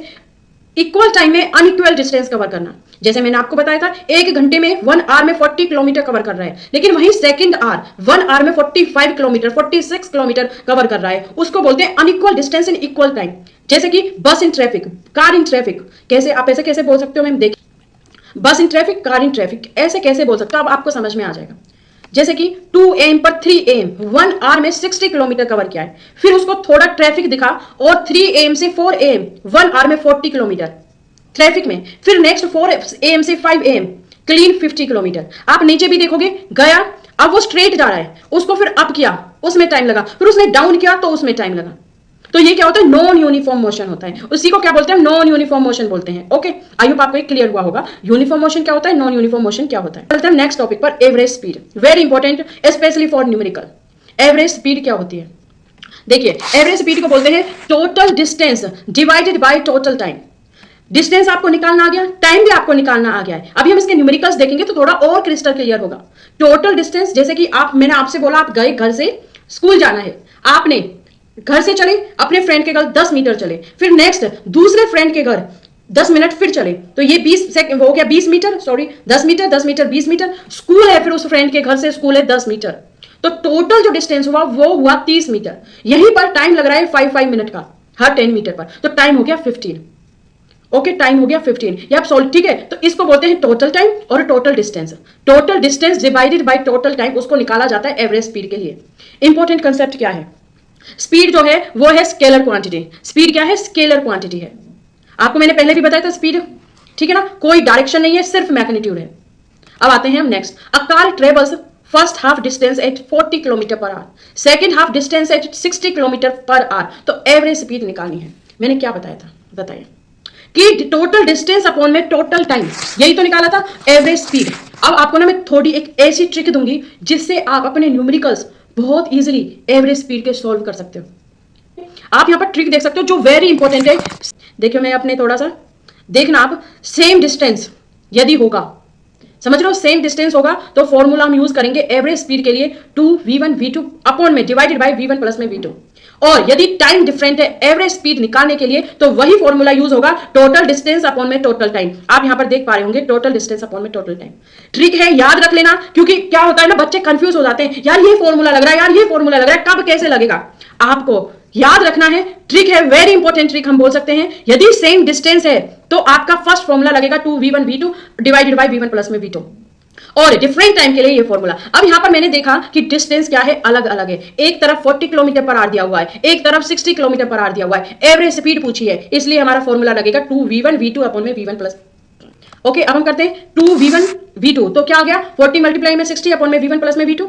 इक्वल टाइम में अनइक्वल डिस्टेंस कवर करना, जैसे मैंने आपको बताया था 1 घंटे में 1 आवर में 40 किलोमीटर कवर कर रहा है, लेकिन वही सेकंड आवर 1 आवर में 45 किलोमीटर 46 किलोमीटर कवर कर रहा है, उसको बोलते हैं unequal distance in equal time. जैसे कि बस in traffic, car in traffic, कैसे आप ऐसे कैसे बोल सकते हो मैम, देखिए बस in traffic, car in traffic, ऐसे कैसे बोल सकते हो, अब आपको समझ में आ जाएगा। जैसे कि 2 AM पर 3 AM 1 आवर में 60 किलोमीटर कवर किया है, फिर उसको थोड़ा ट्रैफिक दिखा और 3 AM से 4 AM 1 आवर में 40 किलोमीटर ट्रैफिक में, फिर नेक्स्ट 4 AM से 5 AM क्लीन 50 किलोमीटर। आप नीचे भी देखोगे गया, अब वो स्ट्रेट जा रहा है, उसको फिर अप किया, उसमें टाइम लगा, फिर उसने डाउन किया तो उसमें टाइम लगा, तो ये क्या होता है, नॉन यूनिफॉर्म मोशन होता है, उसी को क्या बोलते हैं, नॉन यूनिफॉर्म मोशन बोलते हैं। ओके, आई होप आपको क्लियर हुआ होगा यूनिफॉर्म मोशन क्या होता है, नॉन यूनिफॉर्म मोशन क्या होता है। चलते हैं नेक्स्ट टॉपिक पर, average speed, very important specially for numerical. Average speed क्या होती है, देखिए एवरेज स्पीड को बोलते हैं total distance divided by total time. Distance आपको निकालना आ गया, टाइम भी आपको निकालना आ गया है, अभी हम इसके न्यूमेरिकल्स देखेंगे तो थोड़ा और क्रिस्टल क्लियर होगा। टोटल डिस्टेंस, जैसे कि मैंने आपसे बोला आप गए घर से स्कूल जाना है, आपने घर से चले अपने फ्रेंड के घर 10 मीटर चले, फिर नेक्स्ट दूसरे फ्रेंड के घर 10 मिनट फिर चले, तो ये 20 सेकंड हो गया, 20 metre, sorry 10 metre 10 metre 20 metre, school है, फिर उस फ्रेंड के घर से स्कूल है 10 मीटर, तो टोटल जो डिस्टेंस हुआ वो हुआ 30 मीटर। यहीं पर टाइम लग रहा है 5 मिनट का हर 10 मीटर पर, तो टाइम हो गया 15। ओके, टाइम हो गया 15, ये आप सॉल्व, ठीक है, तो इसको बोलते हैं टोटल टाइम और total distance. Total distance divided by total time, उसको निकाला जाता है एवरेज स्पीड के लिए। इंपॉर्टेंट कंसेप्ट क्या है, स्पीड जो है वो है स्केलर क्वांटिटी। स्पीड क्या है, स्केलर क्वांटिटी है, आपको मैंने पहले भी बताया था स्पीड, ठीक है ना, कोई डायरेक्शन नहीं है, सिर्फ मैग्नीट्यूड है। अब आते हैं हम next, a car travels first half distance at 40 kilometre per hour, second half distance at 60 kilometre per hour, तो एवरेज स्पीड निकालनी है। मैंने क्या बताया था, बताइए कि टोटल डिस्टेंस अपॉन में टोटल टाइम, यही तो निकाला था एवरेज स्पीड। अब आपको ना मैं थोड़ी एक ऐसी ट्रिक दूंगी जिससे आप अपने न्यूमेरिकल्स बहुत इजीली एवरेज स्पीड के सॉल्व कर सकते हो। आप यहां पर ट्रिक देख सकते हो जो वेरी इंपॉर्टेंट है, देखियो मैं अपने थोड़ा सा देखना, आप सेम डिस्टेंस यदि होगा, समझ रहे हो, सेम डिस्टेंस होगा तो फॉर्मूला हम यूज करेंगे एवरेज स्पीड के लिए 2v1 v2 अपॉन में डिवाइडेड बाय v1 प्लस में v2, और यदि टाइम डिफरेंट है एवरेज स्पीड निकालने के लिए तो वही फॉर्मूला यूज होगा टोटल डिस्टेंस अपॉन में टोटल टाइम। आप यहां पर देख पा रहे होंगे टोटल डिस्टेंस अपॉन में टोटल टाइम। ट्रिक है, याद रख लेना, क्योंकि क्या होता है ना, बच्चे कंफ्यूज हो जाते हैं, यार ये फॉर्मूला लग रहा है, यार ये फॉर्मूला लग रहा है, कब कैसे लगेगा। आपको याद रखना है, ट्रिक है, वेरी इंपॉर्टेंट ट्रिक हम बोल सकते हैं। यदि सेम डिस्टेंस है तो आपका फर्स्ट फॉर्मूला लगेगा 2v1v2 divided by v1 plus में v2, और डिफरेंट टाइम के लिए ये फॉर्मूला। अब यहां पर मैंने देखा कि डिस्टेंस क्या है, अलग अलग है। एक तरफ 40 किलोमीटर पर आवर दिया हुआ है, एक तरफ 60 किलोमीटर पर आवर दिया हुआ है, एवरेज स्पीड पूछी है, इसलिए हमारा फॉर्मूला लगेगा 2v1v2 अपॉन में v1 प्लस। ओके, अब हम करते हैं 2v1v2, तो क्या आ गया 40 मल्टीप्लाई में 60 अपॉन में v1 प्लस में v2।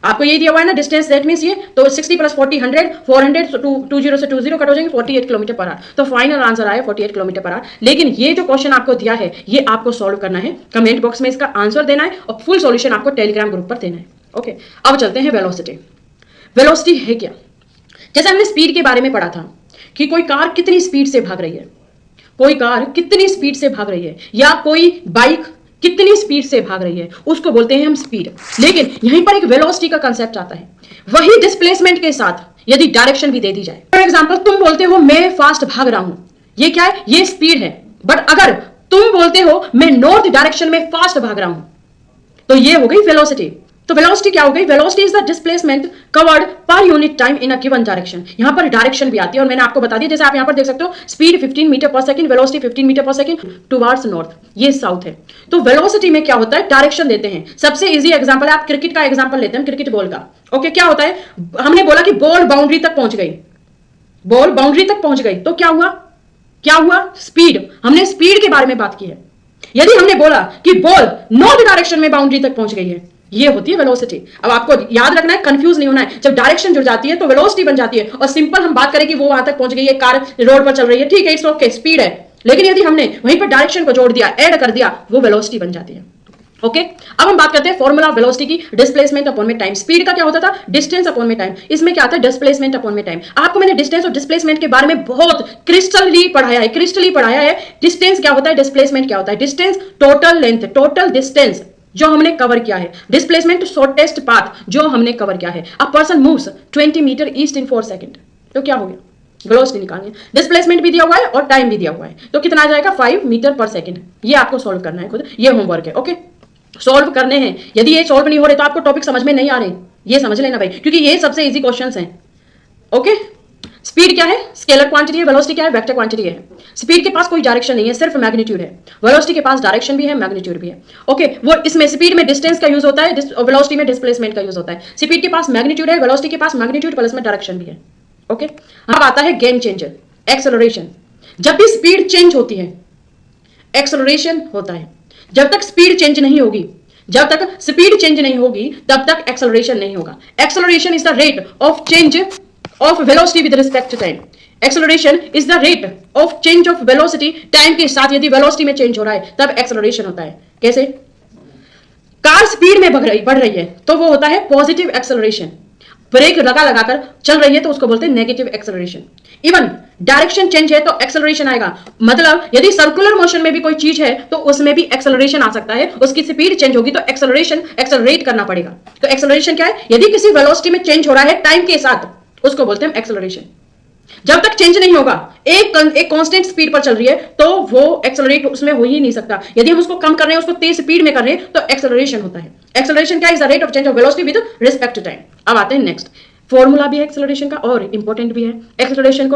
आपको ये दिया हुआ है ना डिस्टेंस, दैट मींस ये, तो 60 प्लस 40 100, 400 20 से 20 कट हो जाएंगे, 48 किलोमीटर पर आवर। तो फाइनल आंसर आया 48 किलोमीटर पर आवर। लेकिन ये जो क्वेश्चन आपको दिया है ये आपको सॉल्व करना है, कमेंट बॉक्स में इसका आंसर देना है और फुल सॉल्यूशन आपको टेलीग्राम ग्रुप पर देना है। ओके, अब चलते हैं वेलोसिटी। वेलोसिटी है क्या? जैसे हमने स्पीड के बारे में पढ़ा था कि कोई कार कितनी स्पीड से भाग रही है, कोई कार कितनी स्पीड से भाग रही है, या कोई बाइक कितनी स्पीड से भाग रही है, उसको बोलते हैं हम स्पीड। लेकिन यहीं पर एक वेलोसिटी का कंसेप्ट आता है, वही डिस्प्लेसमेंट के साथ यदि डायरेक्शन भी दे दी जाए। फॉर एग्जांपल, तुम बोलते हो मैं फास्ट भाग रहा हूं, ये क्या है, ये स्पीड है। बट अगर तुम बोलते हो मैं नॉर्थ डायरेक्शन में फास्ट भाग रहा हूं, तो ये हो गई वेलोसिटी। तो वेलोसिटी क्या हो गई? Velocity is the displacement covered per unit time in a given direction. यहां पर डायरेक्शन भी आती है और मैंने आपको बता दिया, जैसे आप यहां पर देख सकते हो speed 15 metre per second, velocity 15 metre per second towards north, ये साउथ है। तो वेलोसिटी में क्या होता है, डायरेक्शन देते हैं। सबसे इजी एग्जांपल है, आप क्रिकेट का एग्जांपल लेते हैं, क्रिकेट बॉल का। ओके, क्या होता है, हमने बोला कि बॉल बाउंड्री तक पहुंच गई, बॉल बाउंड्री तक पहुंच गई, तो क्या हुआ, क्या हुआ, स्पीड। हमने स्पीड के बारे में बात की है। यदि हमने बोला कि बॉल नॉर्थ डायरेक्शन में बाउंड्री तक पहुंच गई है, ये होती है वेलोसिटी। अब आपको याद रखना है, कंफ्यूज नहीं होना है, जब डायरेक्शन जुड़ जाती है तो वेलोसिटी बन जाती है। और सिंपल हम बात करें कि वो वहां तक पहुंच गई है, कार रोड पर चल रही है, ठीक है, इट्स ओके, स्पीड है। लेकिन यदि हमने वहीं पर डायरेक्शन को जोड़ दिया, ऐड कर दिया, वो वेलोसिटी बन जाती है। ओके, अब हम बात करते हैं फॉर्मूला ऑफ वेलोसिटी की, डिस्प्लेसमेंट अपॉन में टाइम। स्पीड का क्या होता था, डिस्टेंस अपॉन में टाइम, इसमें क्या आता है, डिस्प्लेसमेंट अपॉन में टाइम। आपको मैंने डिस्टेंस और डिस्प्लेसमेंट के बारे में बहुत क्रिस्टली पढ़ाया है। डिस्टेंस क्या होता है, डिस्प्लेसमेंट क्या होता है। Distance total length, total distance जो हमने कवर किया है। डिस्प्लेसमेंट शॉर्टेस्ट पाथ जो हमने कवर किया है। A person moves 20 metre east in 4 second, तो क्या हो गया, वेलोसिटी निकालनी है। डिस्प्लेसमेंट भी दिया हुआ है और टाइम भी दिया हुआ है, तो कितना आ जाएगा, 5 मीटर पर सेकंड। ये आपको सॉल्व करना है खुद, ये होमवर्क है। ओके, सॉल्व करने हैं। यदि ये सॉल्व नहीं हो रहे तो आपको टॉपिक समझ में नहीं आ रहे, ये समझ लेना भाई, क्योंकि ये सबसे इजी क्वेश्चंस हैं। ओके, स्पीड क्या है, स्केलर क्वांटिटी है। वेलोसिटी क्या है, वेक्टर क्वांटिटी है। स्पीड के पास कोई डायरेक्शन नहीं है, सिर्फ मैग्नीट्यूड है। वेलोसिटी के पास डायरेक्शन भी है, मैग्नीट्यूड भी है। ओके, वो इसमें स्पीड में डिस्टेंस का यूज होता है, वेलोसिटी में डिस्प्लेसमेंट का यूज होता है। स्पीड के पास मैग्नीट्यूड है, वेलोसिटी के पास मैग्नीट्यूड प्लस में डायरेक्शन भी है। ओके, अब आता है गेम चेंजर, एक्सेलरेशन। जब भी स्पीड चेंज होती है, एक्सेलरेशन होता है। जब तक स्पीड चेंज नहीं होगी, जब तक स्पीड चेंज नहीं होगी, तब तक एक्सेलरेशन नहीं होगा। Acceleration is the rate of change of velocity with respect to time. Acceleration is the rate of change of velocity, time के साथ यदि वेलोसिटी में चेंज हो रहा है तब एक्सेलरेशन होता है। कैसे? कार स्पीड में बढ़ रही है तो वो होता है पॉजिटिव एक्सेलरेशन। ब्रेक लगाकर चल रही है तो उसको बोलते हैं negative acceleration. Even direction change है तो एक्सेलरेशन आएगा। मतलब यदि सर्कुलर मोशन में भी कोई चीज है तो उसमें भी एक्सेलरेशन आ सकता है। उसकी स्पीड चेंज होगी तो एक्सेलरेट करना पड़ेगा। तो एक्सेलरेशन क्या है? यदि किसी वेलोसिटी में चेंज हो रहा है टाइम के साथ, उसको बोलते हैं एक्सेलरेशन। जब तक चेंज नहीं होगा, एक कांस्टेंट स्पीड पर चल रही है तो वो एक्सेलरेट उसमें हो ही नहीं सकता। यदि हम उसको कम कर रहे हैं, उसको तेज स्पीड में कर रहे हैं, तो एक्सेलरेशन होता है। एक्सेलरेशन क्या है? Is the rate of change of velocity with respect to time. अब आते हैं नेक्स्ट, फॉर्मूला भी है एक्सेलरेशन का और इंपॉर्टेंट भी है। एक्सेलरेशन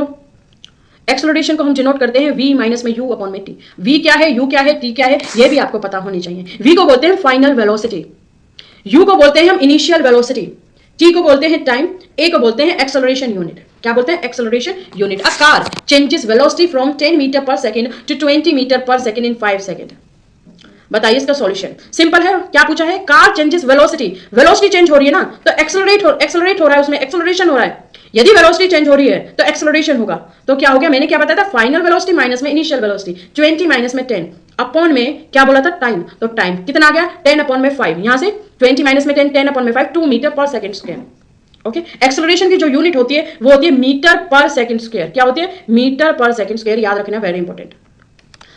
को हम डिनोट करते हैं v माइनस में u अपॉन में t। v क्या है, u क्या है, t क्या है, ये भी आपको पता होनी चाहिए। v को बोलते हैं फाइनल वेलोसिटी, u को बोलते हैं हम इनिशियल वेलोसिटी, t को बोलते हैं टाइम, a को बोलते हैं एक्सेलरेशन यूनिट। क्या बोलते हैं? Acceleration unit. A car changes velocity from 10 metre per second to 20 metre per second in 5 second. बताइए इसका सॉल्यूशन। सिंपल है, क्या पूछा है? कार चेंजेस वेलोसिटी चेंज हो रही है ना, तो एक्सेलरेट हो रहा है, उसमें एक्सेलरेशन हो रहा है। यदि वेलोसिटी चेंज हो रही है तो एक्सेलरेशन होगा। तो क्या हो गया? मैंने क्या बताया था? फाइनल वेलोसिटी माइनस में इनिशियल वेलोसिटी, 20 माइनस में 10 अपॉन में क्या बोला था? टाइम। तो टाइम कितना आ गया? 10 अपॉन में 5। यहां से 20 माइनस में 10, 10 अपॉन में 5, 2 metre per second square. Okay, acceleration की जो यूनिट होती है वो होती है मीटर पर सेकंड स्क्वायर। क्या होती है? Metre per second square. याद रखना, वेरी इंपॉर्टेंट।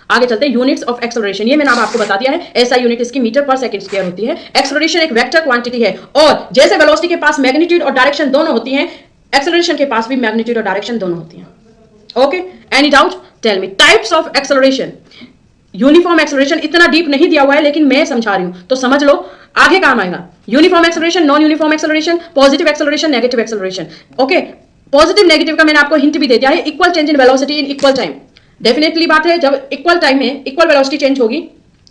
आगे चलते हैं, यूनिट्स ऑफ एक्सेलरेशन। ये मैंने आपको बता दिया है, ऐसा यूनिट इसकी मीटर पर सेकंड स्क्वायर होती है। एक्सेलरेशन एक वेक्टर क्वांटिटी है और जैसे वेलोसिटी के पास मैग्नीट्यूड और डायरेक्शन दोनों होती हैं, एक्सेलरेशन के पास भी मैग्नीट्यूड और डायरेक्शन दोनों होती हैं। Okay, any doubt? Tell me. Types of acceleration. Uniform acceleration इतना डीप नहीं दिया हुआ है, लेकिन मैं समझा रही हूं तो समझ लो, आगे काम आएगा। Uniform acceleration, non uniform acceleration, positive acceleration, negative acceleration. Okay, positive negative का मैंने आपको हिंट भी दे दिया है, equal change in velocity in equal time. Definitely बात है, जब इक्वल टाइम में इक्वल वेलोसिटी चेंज होगी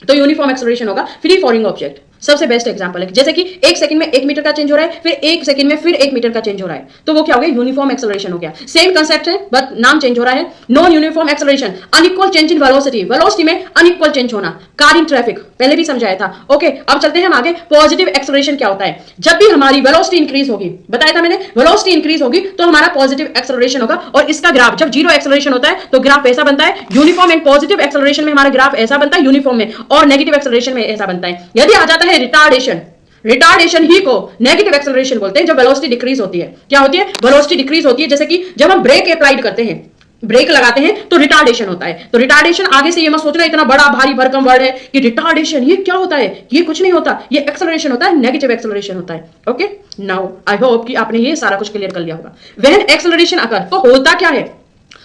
तो यूनिफॉर्म एक्सेलरेशन होगा। फ्री फॉलिंग ऑब्जेक्ट सबसे बेस्ट एग्जांपल है, जैसे कि 1 सेकंड में 1 मीटर का चेंज हो रहा है, फिर 1 सेकंड में फिर 1 मीटर का चेंज हो रहा है, तो वो क्या हो गया, यूनिफॉर्म एक्सेलरेशन हो गया। सेम कंसेप्ट है बट नाम चेंज हो रहा है। Non uniform acceleration, unequal change in velocity, velocity में अनइक्वल चेंज होना। कार इन ट्रैफिक पहले भी समझाया था। ओके, अब चलते हैं हम आगे। पॉजिटिव एक्सेलरेशन क्या होता है, जब भी हमारी वेलोसिटी इंक्रीज होगी, बताया था मैंने, वेलोसिटी इंक्रीज होगी तो हमारा पॉजिटिव एक्सेलरेशन होगा। और इसका ग्राफ जब जीरो एक्सेलरेशन होता है तो ग्राफ ऐसा बनता है, यूनिफॉर्म एंड पॉजिटिव एक्सेलरेशन में हमारा ग्राफ ऐसा बनता है यूनिफॉर्म में, और नेगेटिव एक्सेलरेशन में ऐसा बनता है। यदि आ जाता है रिटार्डेशन, रिटार्डेशन ही को नेगेटिव एक्सेलरेशन बोलते हैं, जब वेलोसिटी डिक्रीज होती है। क्या होती है, वेलोसिटी डिक्रीज होती है, जैसे कि जब हम ब्रेक अप्लाइड करते हैं, ब्रेक लगाते हैं तो रिटार्डेशन होता है। तो रिटार्डेशन, आगे से ये मत सोचना इतना बड़ा भारी भरकम वर्ड है कि रिटार्डेशन, ये क्या होता है, ये कुछ नहीं होता, ये एक्सेलरेशन होता है, नेगेटिव एक्सेलरेशन होता है। ओके, नाउ आई होप कि आपने ये सारा कुछ क्लियर कर लिया होगा। व्हेन एक्सेलरेशन अकर, तो होता क्या है,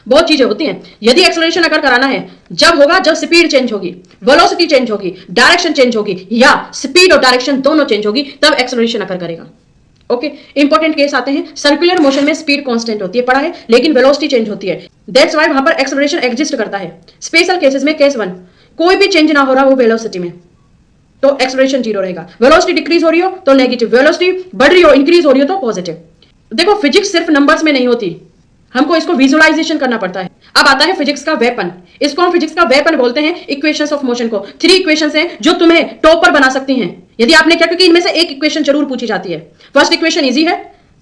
बहुत चीजें होती हैं। यदि एक्सेलरेशन अगर कराना है, जब होगा जब स्पीड चेंज होगी, वेलोसिटी चेंज होगी, डायरेक्शन चेंज होगी, या स्पीड और डायरेक्शन दोनों चेंज होगी, तब एक्सेलरेशन अकर करेगा। ओके, इंपॉर्टेंट केस आते हैं। सर्कुलर मोशन में स्पीड कांस्टेंट होती है, पढ़ा है, लेकिन वेलोसिटी चेंज होती है। दैट्स व्हाई वहां पर एक्सेलरेशन एग्जिस्ट करता है। स्पेशल केसेस में केस 1, कोई भी चेंज ना हो रहा वो वेलोसिटी में, तो एक्सेलरेशन जीरो रहेगा। वेलोसिटी डिक्रीज हो रही हो तो नेगेटिव, वेलोसिटी बढ़ रही हो, इंक्रीज हो रही हो तो पॉजिटिव। देखो, फिजिक्स सिर्फ नंबर्स में नहीं होती, हमको इसको विजुअलाइजेशन करना पड़ता है। अब आता है फिजिक्स का वेपन, इसको हम फिजिक्स का वेपन बोलते हैं, इक्वेशंस ऑफ मोशन को। 3 इक्वेशंस हैं जो तुम्हें टॉपर बना सकती हैं यदि आपने क्या, क्योंकि इनमें से एक इक्वेशन जरूर पूछी जाती है। फर्स्ट इक्वेशन इजी है,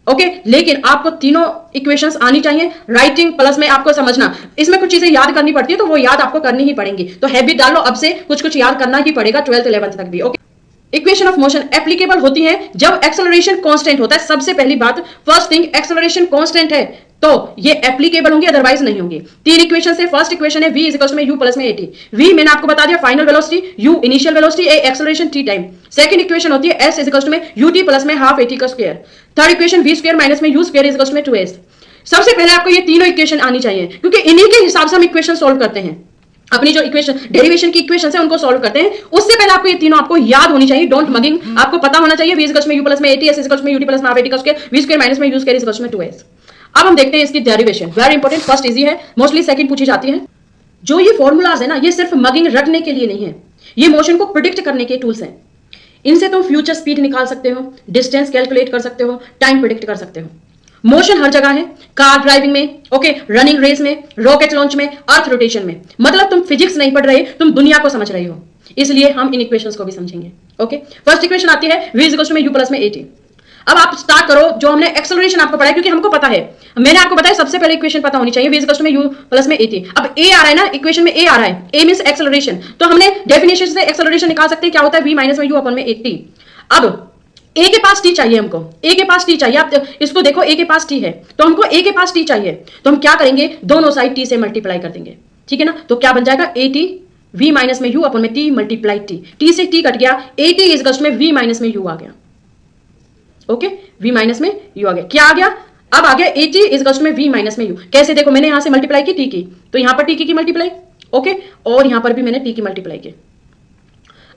ओके, लेकिन आपको तीनों इक्वेशंस आनी चाहिए, राइटिंग प्लस में आपको समझना। इसमें कुछ चीजें याद करनी पड़ती है तो वो याद आपको करनी ही पड़ेंगी, तो हैबिट डालो अब से, कुछ कुछ याद करना ही पड़ेगा 12th 11th तक भी। Okay, equation of motion applicable होती है जब एक्सेलरेशन कांस्टेंट होता है। सबसे पहली बात, फर्स्ट थिंग, एक्सेलरेशन कांस्टेंट है तो ये एप्लीकेबल होंगी, अदरवाइज नहीं होंगी। 3 इक्वेशन से, फर्स्ट इक्वेशन है v इक्वल में u प्लस में at। v मैंने आपको बता दिया final velocity, u initial velocity, a acceleration, t time. Second equation होती है s इक्वल में ut प्लस में हाफ at का square. Third equation v square minus में u स्क्वायर इक्वल में 2s। सबसे पहले आपको ये तीनों इक्वेशन आनी चाहिए, क्योंकि इन्हीं के हिसाब से हम इक्वेशन सोल्व करते हैं। अपनी जो इक्वेशन, डेरिवेशन की इक्वेशन है उनको सॉल्व करते हैं, उससे पहले आपको ये तीनों आपको याद होनी चाहिए। डोंट मगिंग, आपको पता होना चाहिए v इक्वल में u प्लस में at, s इक्वल में ut प्लस में हाफ at का स्क्वायर, v स्क्वायर माइनस में u स्क्वायर इक्वल में 2s। अब हम देखते हैं इसकी derivation, very important. First easy है, मोस्टली सेकंड पूछी जाती है। जो ये फॉर्मूलाज है ना, ये सिर्फ मगिंग रटने के लिए नहीं है, ये मोशन को प्रिडिक्ट करने के टूल्स हैं। इनसे तुम फ्यूचर स्पीड निकाल सकते हो, डिस्टेंस कैलकुलेट कर सकते हो, टाइम प्रिडिक्ट कर सकते हो। मोशन हर जगह है, कार ड्राइविंग में, ओके, रनिंग रेस में, रॉकेट लॉन्च में, अर्थ रोटेशन में। मतलब तुम फिजिक्स नहीं पढ़ रहे, तुम दुनिया को समझ रहे हो, इसलिए हम इन इक्वेशंस को भी समझेंगे। ओके, फर्स्ट इक्वेशन आती है v इक्वल में u प्लस में at। अब आप स्टार्ट करो, जो हमने एक्सेलरेशन आपको पढ़ा है, क्योंकि हमको पता है, मैंने आपको बताया सबसे पहले इक्वेशन पता होनी चाहिए, v इक्वल में u प्लस में at। अब a आ रहा है ना, इक्वेशन में a आ रहा है, a मींस एक्सेलरेशन, तो हमने डेफिनेशन से एक्सेलरेशन निकाल सकते हैं, क्या होता है v माइनस में u अपॉन में at। अब a के पास t चाहिए, हमको a के पास t चाहिए। आप इसको देखो, a के पास t है तो हमको a के पास t चाहिए, तो हम क्या करेंगे, दोनों साइड t से मल्टीप्लाई कर देंगे, ठीक है ना। तो क्या बन जाएगा, at v माइनस में u अपॉन में t मल्टीप्लाई t से t कट गया, at इक्वल में v माइनस में u आ गया। ओके, v माइनस में u आ गया, क्या आ गया, अब आ गया at इक्वल में v माइनस में u। कैसे, देखो मैंने यहां से मल्टीप्लाई की t की, तो यहां पर t की मल्टीप्लाई, ओके, और यहां पर भी मैंने t की मल्टीप्लाई की।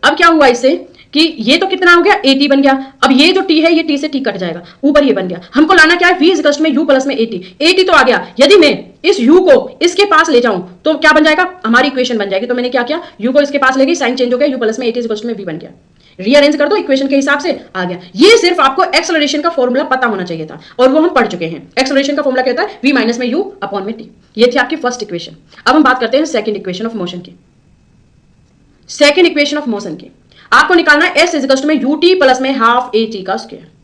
अब क्या हुआ इससे कि ये तो कितना हो गया, at बन गया। अब ये जो t है, ये t से t कट जाएगा, ऊपर ये बन गया। हमको लाना क्या है, v इक्वल में u प्लस में at तो आ गया। यदि मैं इस u को इसके पास ले जाऊं तो क्या बन जाएगा, हमारी इक्वेशन बन जाएगी। तो मैंने क्या किया, u को इसके पास ले गई, साइन चेंज हो गया, u प्लस में at इक्वल में v बन गया। रीअरेंज कर दो, इक्वेशन के हिसाब से आ गया। ये सिर्फ आपको एक्सेलरेशन का फॉर्मूला पता होना चाहिए था, और वो हम पढ़ चुके हैं। एक्सेलरेशन का फॉर्मूला क्या होता है, v माइनस में u अपॉन में t। ये थी आपकी फर्स्ट इक्वेशन। अब हम बात करते हैं सेकंड इक्वेशन ऑफ मोशन की। सेकंड इक्वेशन ऑफ मोशन की आपको निकालना है s इक्वल में ut प्लस में हाफ at का स्क्वायर।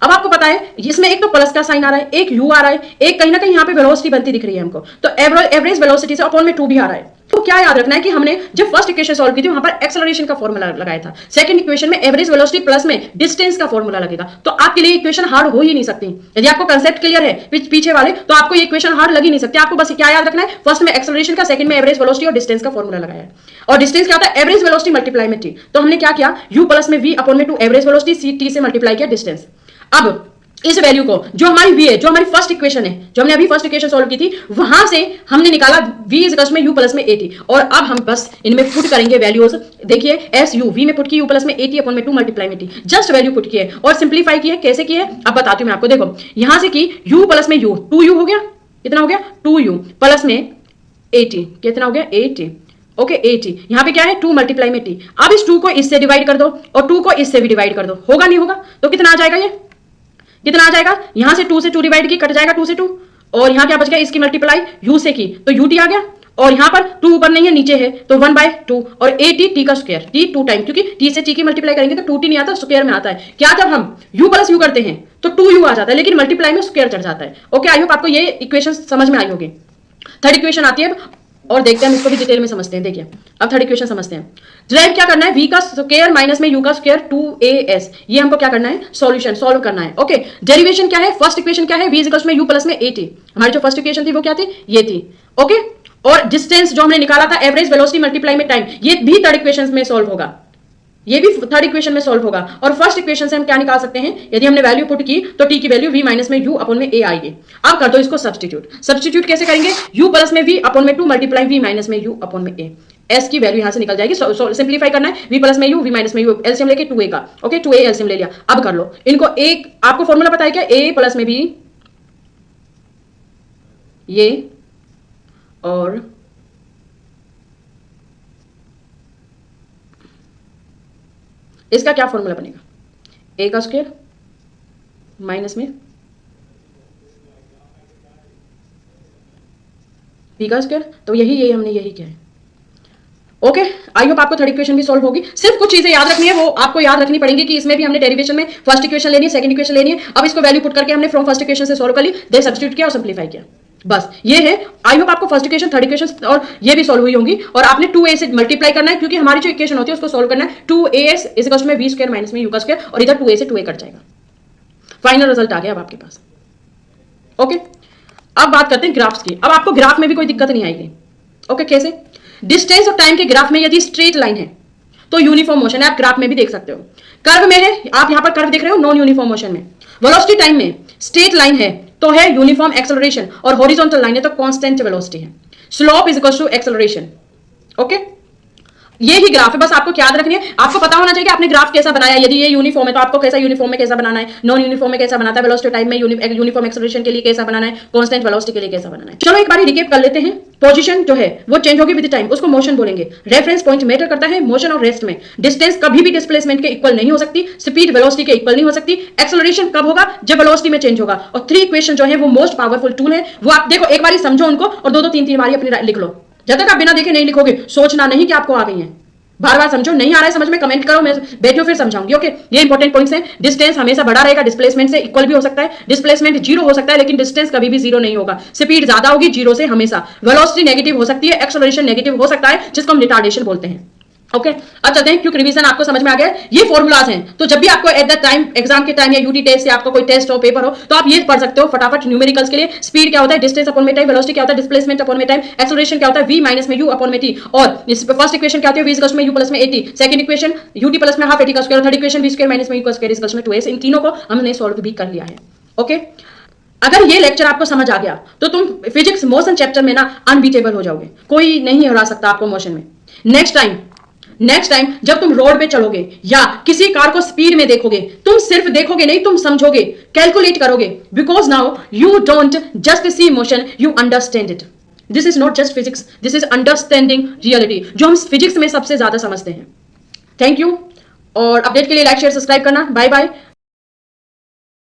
अब आपको पता है इसमें एक तो प्लस का साइन आ रहा है, एक u आ रहा है, एक कहीं ना कहीं यहाँ पे वेलोसिटी बनती दिख रही है हमको, तो एवरेज वेलोसिटी से अपॉन में 2 भी आ रहा है। तो क्या याद रखना है कि हमने जब फर्स्ट इक्वेशन सॉल्व की थी वहां पर एक्सेलरेशन का फॉर्मूला लगाया था, सेकंड इक्वेशन में एवरेज वेलोसिटी प्लस में डिस्टेंस का फॉर्मूला लगेगा। तो आपके लिए इक्वेशन हार्ड हो ही नहीं सकती। यदि आपको कंसेप्ट क्लियर है पीछे वाले, तो आपको ये इक्वेशन हार्ड लग ही नहीं सकती। आपको बस क्या याद रखना है, फर्स्ट में एक्सेलरेशन का, सेकंड में एवरेज वेलोसिटी और डिस्टेंस का फॉर्मूला लगाया है। और डिस्टेंस क्या होता है, एवरेज वेलोसिटी मल्टीप्लाई में t। तो हमने क्या किया, u प्लस में v अपॉन में 2 एवरेज वेलोसिटी, c t से मल्टीप्लाई किया डिस्टेंस। अब इस वैल्यू को, जो हमारी v है, जो हमारी फर्स्ट इक्वेशन है, जो हमने अभी फर्स्ट इक्वेशन सॉल्व की थी, वहां से हमने निकाला v इज इक्वल में u प्लस में 80, और अब हम बस इनमें पुट करेंगे वैल्यूज। देखिए एस यू, v में पुट की u प्लस में 80 अपॉन में 2 मल्टीप्लाई में t, जस्ट वैल्यू पुट की है और सिंप्लीफाई की है। कैसे की है अब बताती हूं मैं आपको। देखो यहां से की u प्लस में u, 2u हो गया, कितना हो गया 2u प्लस में 80, कितना हो गया 80, ओके 80। यहां पे क्या है 2 मल्टीप्लाई में t। अब इस 2 को इससे डिवाइड कर दो और 2 को इससे भी डिवाइड कर दो, होगा नहीं होगा, तो कितना आ जाएगा, ये कितना आ जाएगा, यहां से 2 से 2 डिवाइड की, कट जाएगा 2 से 2, और यहां क्या बच गया, इसकी मल्टीप्लाई u से की तो ut आ गया, और यहां पर 2 ऊपर नहीं है नीचे है तो 1/2, और 80 t का स्क्वायर, t 2 टाइम, क्योंकि t से t की मल्टीप्लाई करेंगे तो 2t नहीं आता, स्क्वायर में आता है। क्या जब हम u प्लस u करते हैं तो 2u आ जाता है, लेकिन मल्टीप्लाई में स्क्वायर चढ़ जाता है। ओके, आई होप आपको ये इक्वेशन समझ में आई होगी। थर्ड इक्वेशन आती है और देखते हैं हम इसको भी डिटेल में समझते हैं। देखिए अब थर्ड इक्वेशन समझते हैं। डिराइव क्या करना है, v का स्क्वायर माइनस में u का स्क्वायर 2as, ये हमको क्या करना है, सॉल्यूशन सॉल्व करना है। ओके, डेरिवेशन क्या है, फर्स्ट इक्वेशन क्या है, v इक्वल्स में u प्लस में 80, हमारी जो फर्स्ट इक्वेशन थी वो क्या थी, ये थी। ओके, और डिस्टेंस जो हमने निकाला था एवरेज वेलोसिटी मल्टीप्लाई में टाइम, ये भी थर्ड इक्वेशन में सॉल्व होगा, ये भी थर्ड इक्वेशन में सॉल्व होगा। और फर्स्ट इक्वेशन से हम क्या निकाल सकते हैं, यदि हमने वैल्यू पुट की तो t की वैल्यू v माइनस में u अपॉन में a आएगी। अब कर दो इसको सब्स्टिट्यूट। सब्स्टिट्यूट कैसे करेंगे, u प्लस में v अपॉन में 2 मल्टीप्लाई v माइनस में u अपॉन में a, s की वैल्यू यहां से निकल जाएगी। सिंप्लीफाई करना है, v प्लस में u v माइनस में u, एलसीएम लेके 2a का, ओके 2a एलसीएम ले लिया। अब कर लो इनको, एक आपको फॉर्मूला पता है क्या, a प्लस में b ये और इसका क्या फॉर्मूला बनेगा, a का स्क्वायर माइनस में b का स्क्वायर, तो यही हमने यही किया है। ओके, आई होप आपको थर्ड इक्वेशन भी सॉल्व होगी। सिर्फ कुछ चीजें याद रखनी है, वो आपको याद रखनी पड़ेंगी कि इसमें भी हमने डेरिवेशन में फर्स्ट इक्वेशन लेनी है, सेकंड इक्वेशन लेनी है। अब इसको वैल्यू पुट करके हमने फ्रॉम फर्स्ट इक्वेशन से सॉल्व कर ली, देन सब्स्टिट्यूट किया और सिंप्लीफाई किया, बस ये है। आई होप आपको फर्स्ट इक्वेशन, थर्ड इक्वेशन और ये भी सॉल्व हुई होंगी। और आपने 2a से मल्टीप्लाई करना है, क्योंकि हमारी जो इक्वेशन होती है उसको सॉल्व करना है। 2as इज इक्वल में v स्क्वायर माइनस में u का स्क्वायर, और इधर 2a से 2a कट जाएगा, फाइनल रिजल्ट आ गया अब आपके पास। ओके, अब बात करते हैं ग्राफ्स की। अब आपको ग्राफ में भी कोई दिक्कत नहीं आएगी। ओके, कैसे, डिस्टेंस और टाइम के ग्राफ में यदि स्ट्रेट लाइन है तो यूनिफॉर्म मोशन है, आप ग्राफ में भी देख सकते हो। कर्व में है, आप यहां पर कर्व देख रहे हो, नॉन यूनिफॉर्म मोशन में। वेलोसिटी टाइम में स्ट्रेट लाइन है तो है यूनिफॉर्म एक्सेलरेशन, और हॉरिजॉन्टल लाइन है तो कांस्टेंट वेलोसिटी है। Slope is equal to acceleration. Okay, ये ही ग्राफ है, बस आपको याद रखनी है। आपको पता होना चाहिए कि आपने ग्राफ कैसा बनाया, यदि ये यूनिफॉर्म है तो आपको कैसा यूनिफॉर्म में कैसा बनाना है, नॉन यूनिफॉर्म में कैसा बनाता है, वेलोसिटी टाइम में यूनिफॉर्म एक्सेलरेशन के लिए कैसा बनाना है, कांस्टेंट वेलोसिटी के लिए कैसा बनाना है। चलो एक बार रिकेप कर लेते हैं। पोजीशन जो है वो चेंज होगी विद टाइम, उसको मोशन बोलेंगे। रेफरेंस पॉइंट मैटर करता है मोशन और रेस्ट में। डिस्टेंस कभी भी डिस्प्लेसमेंट के इक्वल नहीं हो सकती, स्पीड वेलोसिटी के इक्वल नहीं हो सकती। एक्सेलरेशन कब होगा, जब वेलोसिटी में चेंज होगा। और 3 इक्वेशन जो है वो मोस्ट पावरफुल टूल है, वो आप देखो एक बार समझो उनको, और 2-2 3-3 बार अपनी लिख लो। जब तक आप बिना देखे नहीं लिखोगे, सोचना नहीं कि आपको आ गई है, बार बार समझो। नहीं आ रहा है समझ में, कमेंट करो, मैं बैठो फिर समझाऊंगी। ओके, ये इंपॉर्टेंट पॉइंट्स हैं। डिस्टेंस हमेशा बड़ा रहेगा, डिस्प्लेसमेंट से इक्वल भी हो सकता है, डिस्प्लेसमेंट 0 हो सकता है, लेकिन डिस्टेंस कभी भी 0 नहीं होगा। स्पीड ज्यादा होगी 0 से हमेशा। वेलोसिटी नेगेटिव हो सकती है, एक्सेलरेशन नेगेटिव हो सकता है, जिसको हम रिटार्डेशन बोलते हैं। ओके, अब चलते हैं, क्योंकि रिवीजन आपको समझ में आ गया। ये फॉर्मूलाज हैं, तो जब भी आपको एट द टाइम एग्जाम के टाइम या यूटी टेस्ट से आपको कोई टेस्ट हो, पेपर हो, तो आप ये पढ़ सकते हो फटाफट न्यूमेरिकल्स के लिए। स्पीड क्या होता है, डिस्टेंस अपॉन में टाइम, वेलोसिटी क्या होता है, डिस्प्लेसमेंट अपॉन में टाइम, एक्सेलरेशन क्या होता है, v माइनस में u अपॉन में t। और इस फर्स्ट इक्वेशन क्या होती है, v इक्वल्स में u प्लस में 80, सेकंड इक्वेशन ut प्लस में हाफ 80 का square, third equation v square minus में u का स्क्वायर इक्वल्स में 2s। इन तीनों को हमने सॉल्व भी कर लिया है। ओके, अगर ये लेक्चर आपको समझ आ गया तो तुम फिजिक्स मोशन चैप्टर में ना अनबीटेबल हो जाओगे, कोई नहीं हरा सकता आपको मोशन में। नेक्स्ट टाइम जब तुम रोड पे चलोगे या किसी कार को स्पीड में देखोगे, तुम सिर्फ देखोगे नहीं, तुम समझोगे, कैलकुलेट करोगे। Because now you don't just see motion, you understand it. This is not just physics, this is understanding reality, जो हम फिजिक्स में सबसे ज्यादा समझते हैं। थैंक यू, और अपडेट के लिए लाइक शेयर सब्सक्राइब करना। Bye bye.